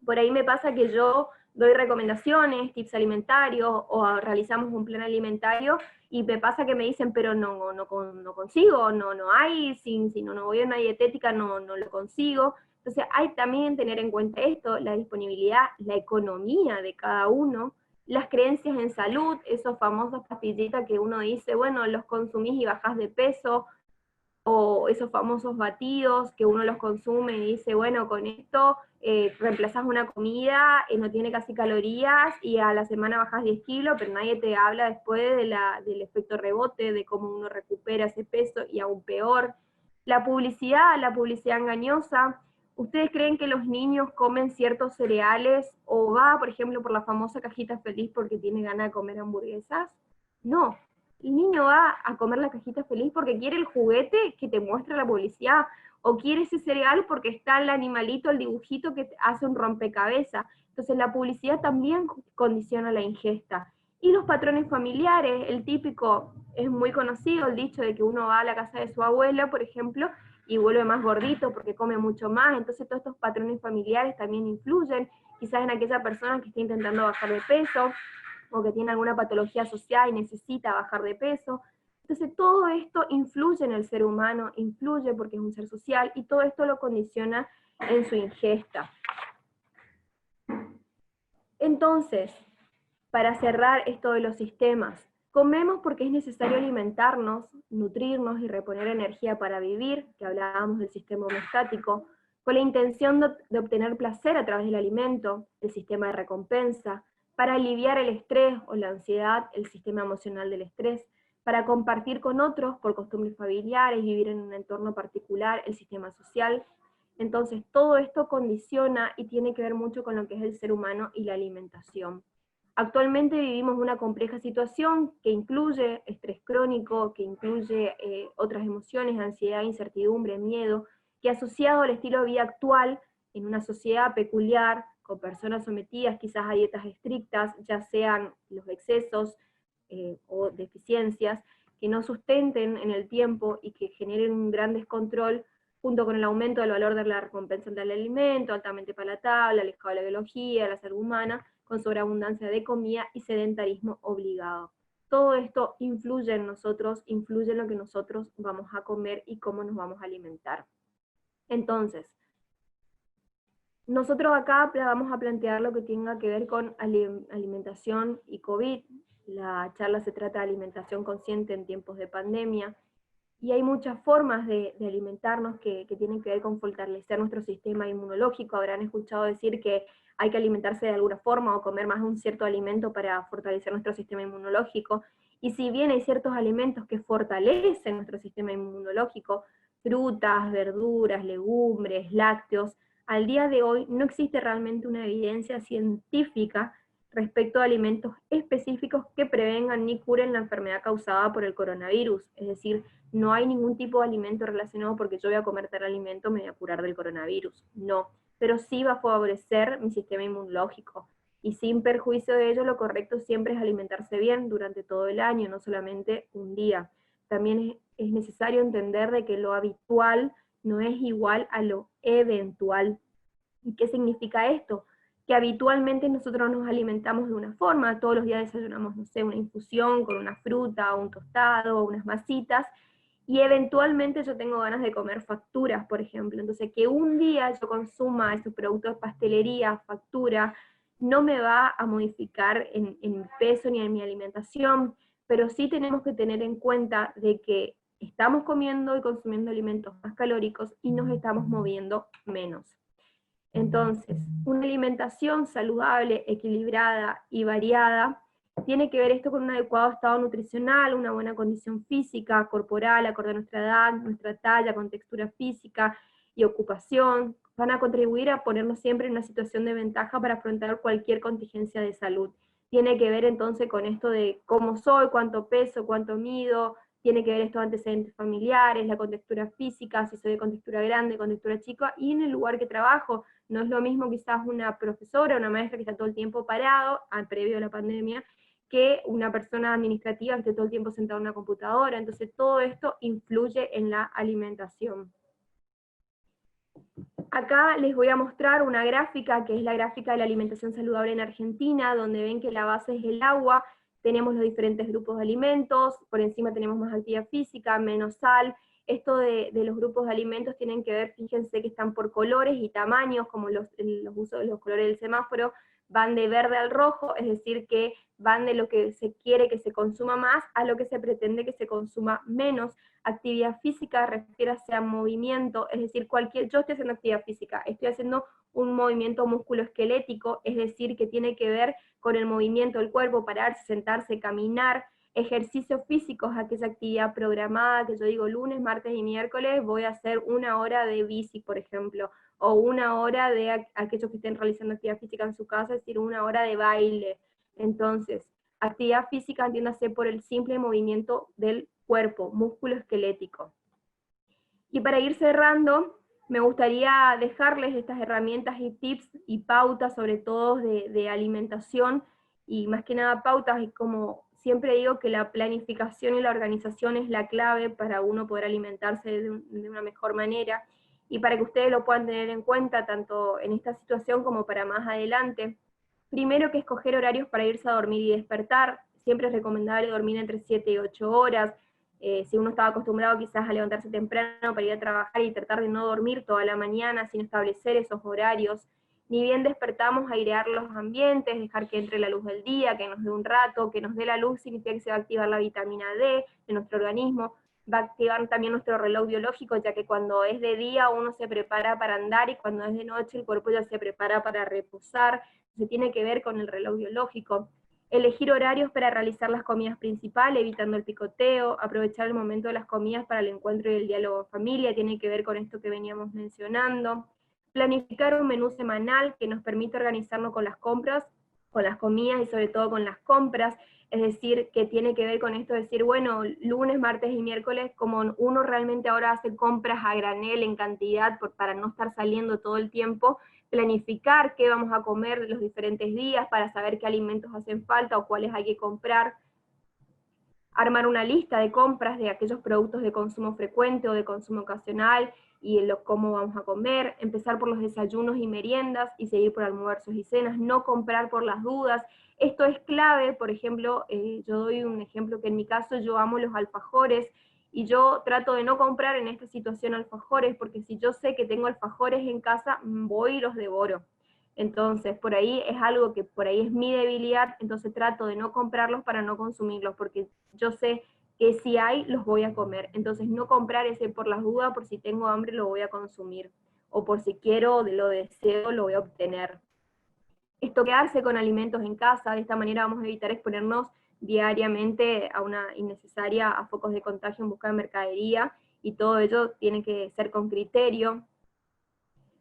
Speaker 2: Por ahí me pasa que yo doy recomendaciones, tips alimentarios, o realizamos un plan alimentario, y me pasa que me dicen, pero no consigo, no hay, si no voy a una dietética no lo consigo. Entonces hay también tener en cuenta esto, la disponibilidad, la economía de cada uno, las creencias en salud, esos famosos pastillitas que uno dice, bueno, los consumís y bajás de peso, o esos famosos batidos que uno los consume y dice, bueno, con esto reemplazás una comida, no tiene casi calorías, y a la semana bajás 10 kilos, pero nadie te habla después del efecto rebote, de cómo uno recupera ese peso, y aún peor. La publicidad engañosa. ¿Ustedes creen que los niños comen ciertos cereales, o va, por ejemplo, por la famosa cajita feliz porque tiene ganas de comer hamburguesas? No. El niño va a comer la cajita feliz porque quiere el juguete que te muestra la publicidad, o quiere ese cereal porque está el animalito, el dibujito que hace un rompecabezas. Entonces la publicidad también condiciona la ingesta. Y los patrones familiares, el típico, es muy conocido el dicho de que uno va a la casa de su abuela, por ejemplo, y vuelve más gordito porque come mucho más. Entonces todos estos patrones familiares también influyen, quizás en aquella persona que está intentando bajar de peso, o que tiene alguna patología asociada y necesita bajar de peso. Entonces todo esto influye en el ser humano, influye porque es un ser social, y todo esto lo condiciona en su ingesta. Entonces, para cerrar esto de los sistemas, comemos porque es necesario alimentarnos, nutrirnos y reponer energía para vivir, que hablábamos del sistema homeostático, con la intención de obtener placer a través del alimento, el sistema de recompensa, para aliviar el estrés o la ansiedad, el sistema emocional del estrés, para compartir con otros por costumbres familiares, vivir en un entorno particular, el sistema social. Entonces todo esto condiciona y tiene que ver mucho con lo que es el ser humano y la alimentación. Actualmente vivimos una compleja situación que incluye estrés crónico, que incluye otras emociones, ansiedad, incertidumbre, miedo, que asociado al estilo de vida actual, en una sociedad peculiar, con personas sometidas quizás a dietas estrictas, ya sean los excesos o deficiencias, que no sustenten en el tiempo y que generen un gran descontrol, junto con el aumento del valor de la recompensa del alimento, altamente palatable, alejado de la biología, de la salud humana, con sobreabundancia de comida y sedentarismo obligado. Todo esto influye en nosotros, influye en lo que nosotros vamos a comer y cómo nos vamos a alimentar. Entonces, nosotros acá vamos a plantear lo que tenga que ver con alimentación y COVID. La charla se trata de alimentación consciente en tiempos de pandemia, y hay muchas formas de alimentarnos que tienen que ver con fortalecer nuestro sistema inmunológico. Habrán escuchado decir que hay que alimentarse de alguna forma o comer más de un cierto alimento para fortalecer nuestro sistema inmunológico. Y si bien hay ciertos alimentos que fortalecen nuestro sistema inmunológico, frutas, verduras, legumbres, lácteos, al día de hoy no existe realmente una evidencia científica respecto a alimentos específicos que prevengan ni curen la enfermedad causada por el coronavirus. Es decir, no hay ningún tipo de alimento relacionado porque yo voy a comer tal alimento, me voy a curar del coronavirus. No, pero sí va a favorecer mi sistema inmunológico. Y sin perjuicio de ello, lo correcto siempre es alimentarse bien durante todo el año, no solamente un día. También es necesario entender de que lo habitual no es igual a lo eventual. ¿Y qué significa esto? que habitualmente nosotros nos alimentamos de una forma, todos los días desayunamos, no sé, una infusión con una fruta, un tostado, unas masitas, y eventualmente yo tengo ganas de comer facturas, por ejemplo. Entonces, que un día yo consuma esos productos de pastelería, factura, no me va a modificar en mi peso ni en mi alimentación, pero sí tenemos que tener en cuenta de que estamos comiendo y consumiendo alimentos más calóricos y nos estamos moviendo menos. Entonces, una alimentación saludable, equilibrada y variada tiene que ver esto con un adecuado estado nutricional, una buena condición física, corporal, acorde a nuestra edad, nuestra talla, con textura física y ocupación. Van a contribuir a ponernos siempre en una situación de ventaja para afrontar cualquier contingencia de salud. Tiene que ver entonces con esto de cómo soy, cuánto peso, cuánto mido, tiene que ver estos antecedentes familiares, la contextura física, si soy de contextura grande, contextura chica, y en el lugar que trabajo. No es lo mismo quizás una profesora, una maestra que está todo el tiempo parado, previo a la pandemia, que una persona administrativa que esté todo el tiempo sentada en una computadora. Entonces todo esto influye en la alimentación. Acá les voy a mostrar una gráfica, que es la gráfica de la alimentación saludable en Argentina, donde ven que la base es el agua, tenemos los diferentes grupos de alimentos, por encima tenemos más actividad física, menos sal. Esto de los grupos de alimentos tienen que ver, fíjense que están por colores y tamaños, como los usos de los colores del semáforo, van de verde al rojo, es decir, que van de lo que se quiere que se consuma más a lo que se pretende que se consuma menos. Actividad física refiere a movimiento, es decir, yo estoy haciendo actividad física, estoy haciendo un movimiento musculoesquelético, es decir, que tiene que ver con el movimiento del cuerpo, pararse, sentarse, caminar. Ejercicios físicos, aquella actividad programada que yo digo lunes, martes y miércoles voy a hacer 1 hora de bici, por ejemplo, o 1 hora de aquellos que estén realizando actividad física en su casa, es decir, 1 hora de baile. Entonces, actividad física entiéndase por el simple movimiento del cuerpo, músculo esquelético. Y para ir cerrando, me gustaría dejarles estas herramientas y tips y pautas, sobre todo de alimentación, y más que nada pautas, y como siempre digo que la planificación y la organización es la clave para uno poder alimentarse de una mejor manera, y para que ustedes lo puedan tener en cuenta tanto en esta situación como para más adelante. Primero, que escoger horarios para irse a dormir y despertar. Siempre es recomendable dormir entre 7 y 8 horas. Si uno estaba acostumbrado quizás a levantarse temprano para ir a trabajar y tratar de no dormir toda la mañana sin establecer esos horarios. Ni bien despertamos, airear los ambientes, dejar que entre la luz del día, que nos dé un rato, que nos dé la luz significa que se va a activar la vitamina D de nuestro organismo, va a activar también nuestro reloj biológico, ya que cuando es de día uno se prepara para andar y cuando es de noche el cuerpo ya se prepara para reposar. Se tiene que ver con el reloj biológico. Elegir horarios para realizar las comidas principales, evitando el picoteo, aprovechar el momento de las comidas para el encuentro y el diálogo en familia, tiene que ver con esto que veníamos mencionando. Planificar un menú semanal que nos permite organizarnos con las compras, con las comidas y sobre todo con las compras, es decir, que tiene que ver con esto de decir, bueno, lunes, martes y miércoles, como uno realmente ahora hace compras a granel en cantidad para no estar saliendo todo el tiempo, planificar qué vamos a comer los diferentes días para saber qué alimentos hacen falta o cuáles hay que comprar, armar una lista de compras de aquellos productos de consumo frecuente o de consumo ocasional y cómo vamos a comer, empezar por los desayunos y meriendas y seguir por almuerzos y cenas, no comprar por las dudas. Esto es clave, por ejemplo, yo doy un ejemplo que en mi caso yo amo los alfajores, y yo trato de no comprar en esta situación alfajores, porque si yo sé que tengo alfajores en casa, voy y los devoro. Entonces, por ahí es algo que por ahí es mi debilidad, entonces trato de no comprarlos para no consumirlos, porque yo sé que si hay, los voy a comer. Entonces, no comprar ese por las dudas, por si tengo hambre lo voy a consumir, o por si quiero, lo deseo, lo voy a obtener. Estoquearse con alimentos en casa, de esta manera vamos a evitar exponernos diariamente a una innecesaria, a focos de contagio en busca de mercadería, y todo ello tiene que ser con criterio.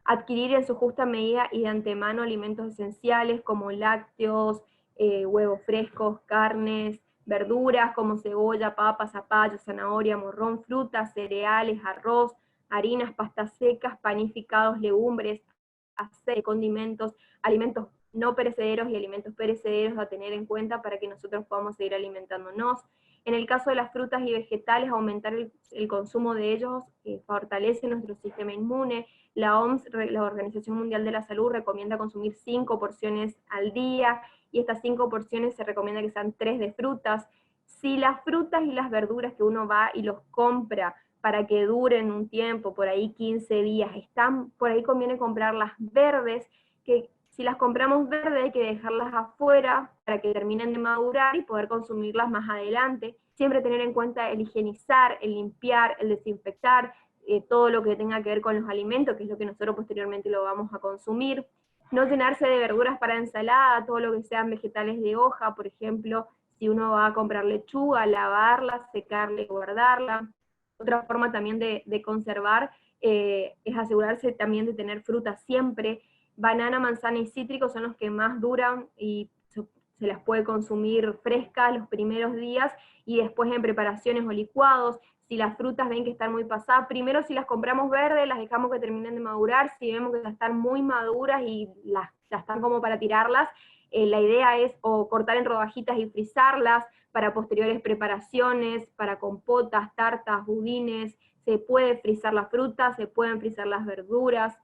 Speaker 2: Adquirir en su justa medida y de antemano alimentos esenciales como lácteos, huevos frescos, carnes, verduras como cebolla, papa, zapallo, zanahoria, morrón, frutas, cereales, arroz, harinas, pastas secas, panificados, legumbres, aceite, condimentos, alimentos no perecederos y alimentos perecederos a tener en cuenta para que nosotros podamos seguir alimentándonos. En el caso de las frutas y vegetales, aumentar el consumo de ellos fortalece nuestro sistema inmune. La OMS, la Organización Mundial de la Salud, recomienda consumir 5 porciones al día, y estas 5 porciones se recomienda que sean 3 de frutas. Si las frutas y las verduras que uno va y los compra para que duren un tiempo, por ahí 15 días, por ahí conviene comprarlas verdes, que si las compramos verdes hay que dejarlas afuera para que terminen de madurar y poder consumirlas más adelante. Siempre tener en cuenta el higienizar, el limpiar, el desinfectar, todo lo que tenga que ver con los alimentos, que es lo que nosotros posteriormente lo vamos a consumir. No llenarse de verduras para ensalada, todo lo que sean vegetales de hoja, por ejemplo, si uno va a comprar lechuga, lavarla, secarla y guardarla. Otra forma también de conservar es asegurarse también de tener fruta siempre. Banana, manzana y cítricos son los que más duran y se las puede consumir frescas los primeros días y después en preparaciones o licuados. Si las frutas ven que están muy pasadas, primero si las compramos verdes, las dejamos que terminen de madurar. Si vemos que ya están muy maduras y ya están como para tirarlas, la idea es o cortar en rodajitas y frizarlas para posteriores preparaciones, para compotas, tartas, budines. Se puede frizar la fruta, se pueden frizar las verduras.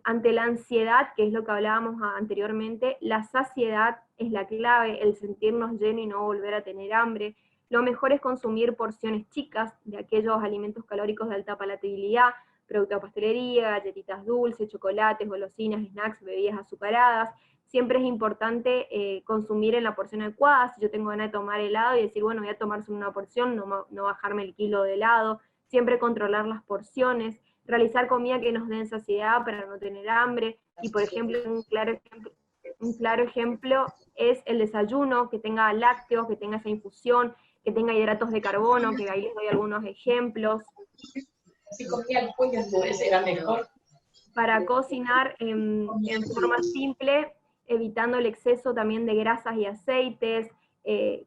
Speaker 2: Ante la ansiedad, que es lo que hablábamos anteriormente, la saciedad es la clave, el sentirnos llenos y no volver a tener hambre. Lo mejor es consumir porciones chicas de aquellos alimentos calóricos de alta palatabilidad, productos de pastelería, galletitas dulces, chocolates, golosinas, snacks, bebidas azucaradas. Siempre es importante consumir en la porción adecuada. Si yo tengo ganas de tomar helado y decir, bueno, voy a tomar solo una porción, no bajarme el kilo de helado. Siempre controlar las porciones, realizar comida que nos den saciedad para no tener hambre. Y por ejemplo, un claro ejemplo es el desayuno, que tenga lácteos, que tenga esa infusión, que tenga hidratos de carbono, que ahí les doy algunos ejemplos.
Speaker 4: Si comía el pollo, entonces era mejor.
Speaker 2: Para cocinar en forma simple, evitando el exceso también de grasas y aceites,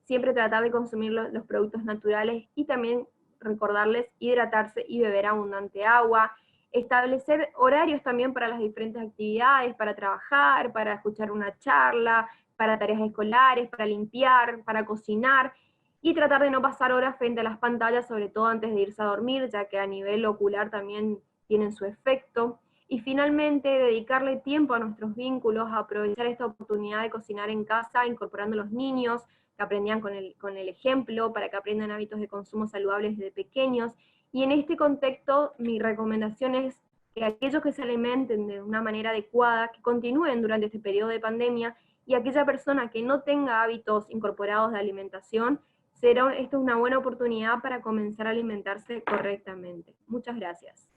Speaker 2: siempre tratar de consumir los productos naturales y también recordarles hidratarse y beber abundante agua, establecer horarios también para las diferentes actividades, para trabajar, para escuchar una charla, para tareas escolares, para limpiar, para cocinar, y tratar de no pasar horas frente a las pantallas, sobre todo antes de irse a dormir, ya que a nivel ocular también tienen su efecto. Y finalmente, dedicarle tiempo a nuestros vínculos, a aprovechar esta oportunidad de cocinar en casa, incorporando a los niños, que aprendían con el ejemplo, para que aprendan hábitos de consumo saludables desde pequeños. Y en este contexto, mi recomendación es que aquellos que se alimenten de una manera adecuada, que continúen durante este periodo de pandemia, y aquella persona que no tenga hábitos incorporados de alimentación, esto es una buena oportunidad para comenzar a alimentarse correctamente. Muchas gracias.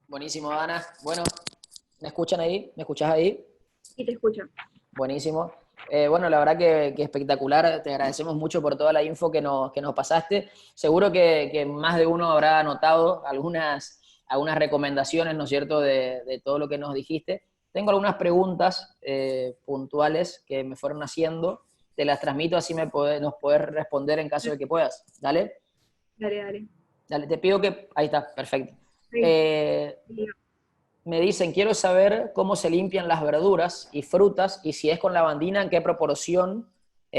Speaker 1: Buenísimo, Dana. Bueno, ¿me escuchan ahí? ¿Me escuchás ahí?
Speaker 2: Sí, te escucho.
Speaker 1: Buenísimo. Bueno, la verdad que espectacular. Te agradecemos mucho por toda la info que nos pasaste. Seguro que más de uno habrá anotado algunas recomendaciones, ¿no es cierto?, de todo lo que nos dijiste. Tengo algunas preguntas puntuales que me fueron haciendo. Te las transmito, así nos podés responder en caso de que puedas. ¿Dale?
Speaker 2: Dale.
Speaker 1: Dale, te pido que... Ahí está, perfecto.
Speaker 2: Sí.
Speaker 1: Me dicen, quiero saber cómo se limpian las verduras y frutas y si es con lavandina, en qué proporción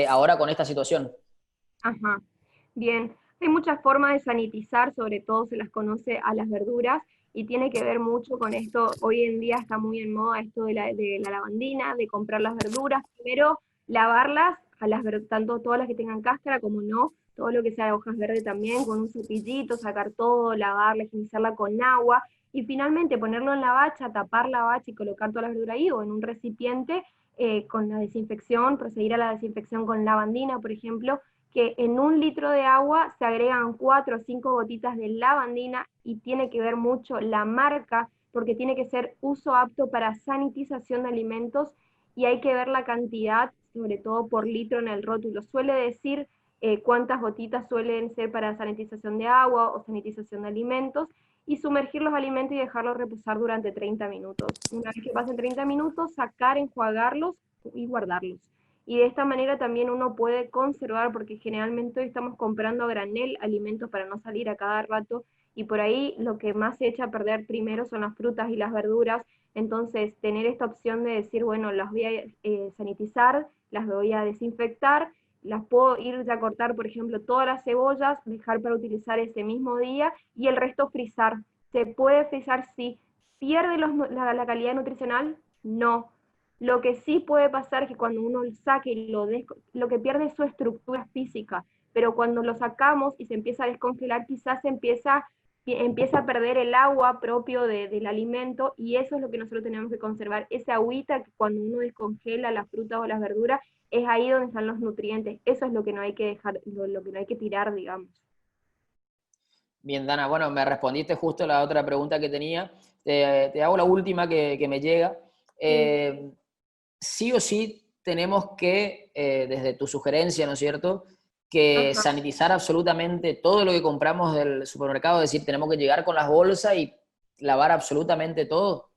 Speaker 1: ahora con esta situación.
Speaker 2: Ajá, bien. Hay muchas formas de sanitizar, sobre todo se las conoce a las verduras, y tiene que ver mucho con esto. Hoy en día está muy en moda esto de la lavandina, de comprar las verduras. Primero, lavarlas, tanto todas las que tengan cáscara como no, todo lo que sea de hojas verdes también, con un cepillito, sacar todo, lavarla, higienizarla con agua, y finalmente ponerlo en la bacha, tapar la bacha y colocar toda la verdura ahí, o en un recipiente con la desinfección, proseguir a la desinfección con lavandina, por ejemplo, que en 1 litro de agua se agregan 4 o 5 gotitas de lavandina, y tiene que ver mucho la marca, porque tiene que ser uso apto para sanitización de alimentos, y hay que ver la cantidad, sobre todo por litro en el rótulo. Suele decir cuántas gotitas suelen ser para sanitización de agua o sanitización de alimentos, y sumergir los alimentos y dejarlos reposar durante 30 minutos. Una vez que pasen 30 minutos, sacar, enjuagarlos y guardarlos. Y de esta manera también uno puede conservar, porque generalmente hoy estamos comprando a granel alimentos para no salir a cada rato, y por ahí lo que más se echa a perder primero son las frutas y las verduras. Entonces, tener esta opción de decir, bueno, las voy a sanitizar, las voy a desinfectar, las puedo ir ya a cortar, por ejemplo, todas las cebollas, dejar para utilizar ese mismo día, y el resto frizar. ¿Se puede frizar? Sí. ¿Pierde la calidad nutricional? No. Lo que sí puede pasar es que cuando uno lo saque, lo que pierde es su estructura física, pero cuando lo sacamos y se empieza a descongelar, quizás empieza a perder el agua propio del alimento, y eso es lo que nosotros tenemos que conservar, esa agüita que cuando uno descongela las frutas o las verduras, es ahí donde están los nutrientes. Eso es lo que no hay que dejar, lo que no hay que tirar, digamos.
Speaker 1: Bien, Dana, bueno, me respondiste justo la otra pregunta que tenía. Te hago la última que me llega.
Speaker 2: Sí.
Speaker 1: Sí o sí tenemos que, desde tu sugerencia, ¿no es cierto?, que
Speaker 2: Ajá.
Speaker 1: sanitizar absolutamente todo lo que compramos del supermercado, es decir, tenemos que llegar con las bolsas y lavar absolutamente todo.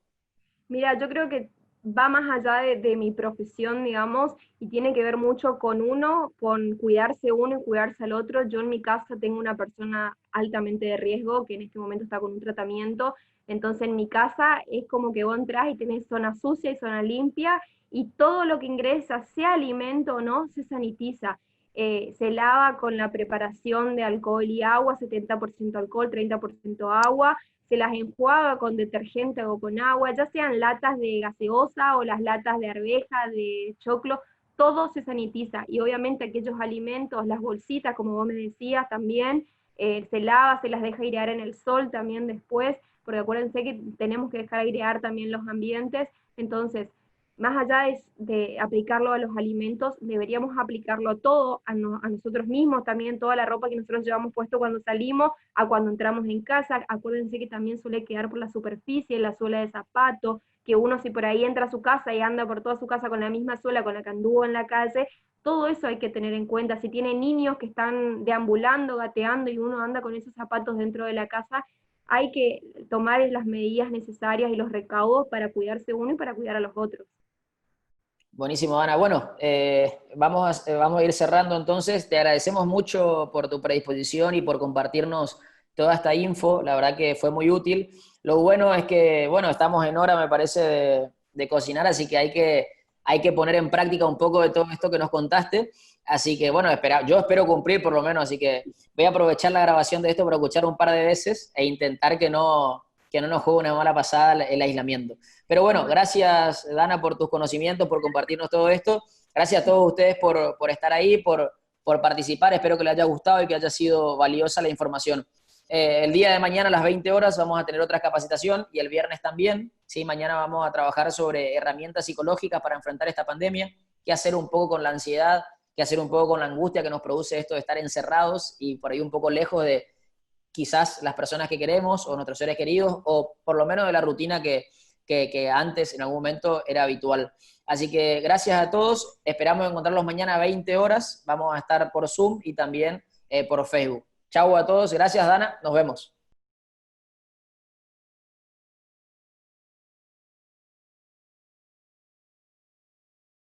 Speaker 2: Mira, yo creo que va más allá de mi profesión, digamos, y tiene que ver mucho con uno, con cuidarse uno y cuidarse al otro. Yo en mi casa tengo una persona altamente de riesgo que en este momento está con un tratamiento, entonces en mi casa es como que vos entrás y tenés zona sucia y zona limpia, y todo lo que ingresa, sea alimento o no, se sanitiza. Se lava con la preparación de alcohol y agua, 70% alcohol, 30% agua, se las enjuaga con detergente o con agua, ya sean latas de gaseosa o las latas de arveja, de choclo, todo se sanitiza. Y obviamente aquellos alimentos, las bolsitas, como vos me decías, también se lava, se las deja airear en el sol también después, porque acuérdense que tenemos que dejar airear también los ambientes. Entonces, más allá de aplicarlo a los alimentos, deberíamos aplicarlo todo a nosotros mismos, también toda la ropa que nosotros llevamos puesto cuando salimos, a cuando entramos en casa. Acuérdense que también suele quedar por la superficie, la suela de zapato, que uno si por ahí entra a su casa y anda por toda su casa con la misma suela con la que anduvo en la calle, todo eso hay que tener en cuenta. Si tiene niños que están deambulando, gateando, y uno anda con esos zapatos dentro de la casa, hay que tomar las medidas necesarias y los recaudos para cuidarse uno y para cuidar a los otros.
Speaker 1: Buenísimo, Ana. Bueno, vamos a ir cerrando entonces. Te agradecemos mucho por tu predisposición y por compartirnos toda esta info. La verdad que fue muy útil. Lo bueno es que, bueno, estamos en hora, me parece, de cocinar, así que hay que poner en práctica un poco de todo esto que nos contaste. Así que, bueno, yo espero cumplir por lo menos, así que voy a aprovechar la grabación de esto para escuchar un par de veces e intentar que no nos juegue una mala pasada el aislamiento. Pero bueno, gracias, Dana, por tus conocimientos, por compartirnos todo esto. Gracias a todos ustedes por estar ahí, por participar. Espero que les haya gustado y que haya sido valiosa la información. El día de mañana a las 20 horas vamos a tener otra capacitación, y el viernes también. ¿Sí? Mañana vamos a trabajar sobre herramientas psicológicas para enfrentar esta pandemia, qué hacer un poco con la ansiedad, qué hacer un poco con la angustia que nos produce esto de estar encerrados y por ahí un poco lejos de quizás las personas que queremos o nuestros seres queridos, o por lo menos de la rutina que antes en algún momento era habitual. Así que gracias a todos, esperamos encontrarlos mañana a 20 horas, vamos a estar por Zoom y también por Facebook. Chau a todos, gracias Dana, nos vemos.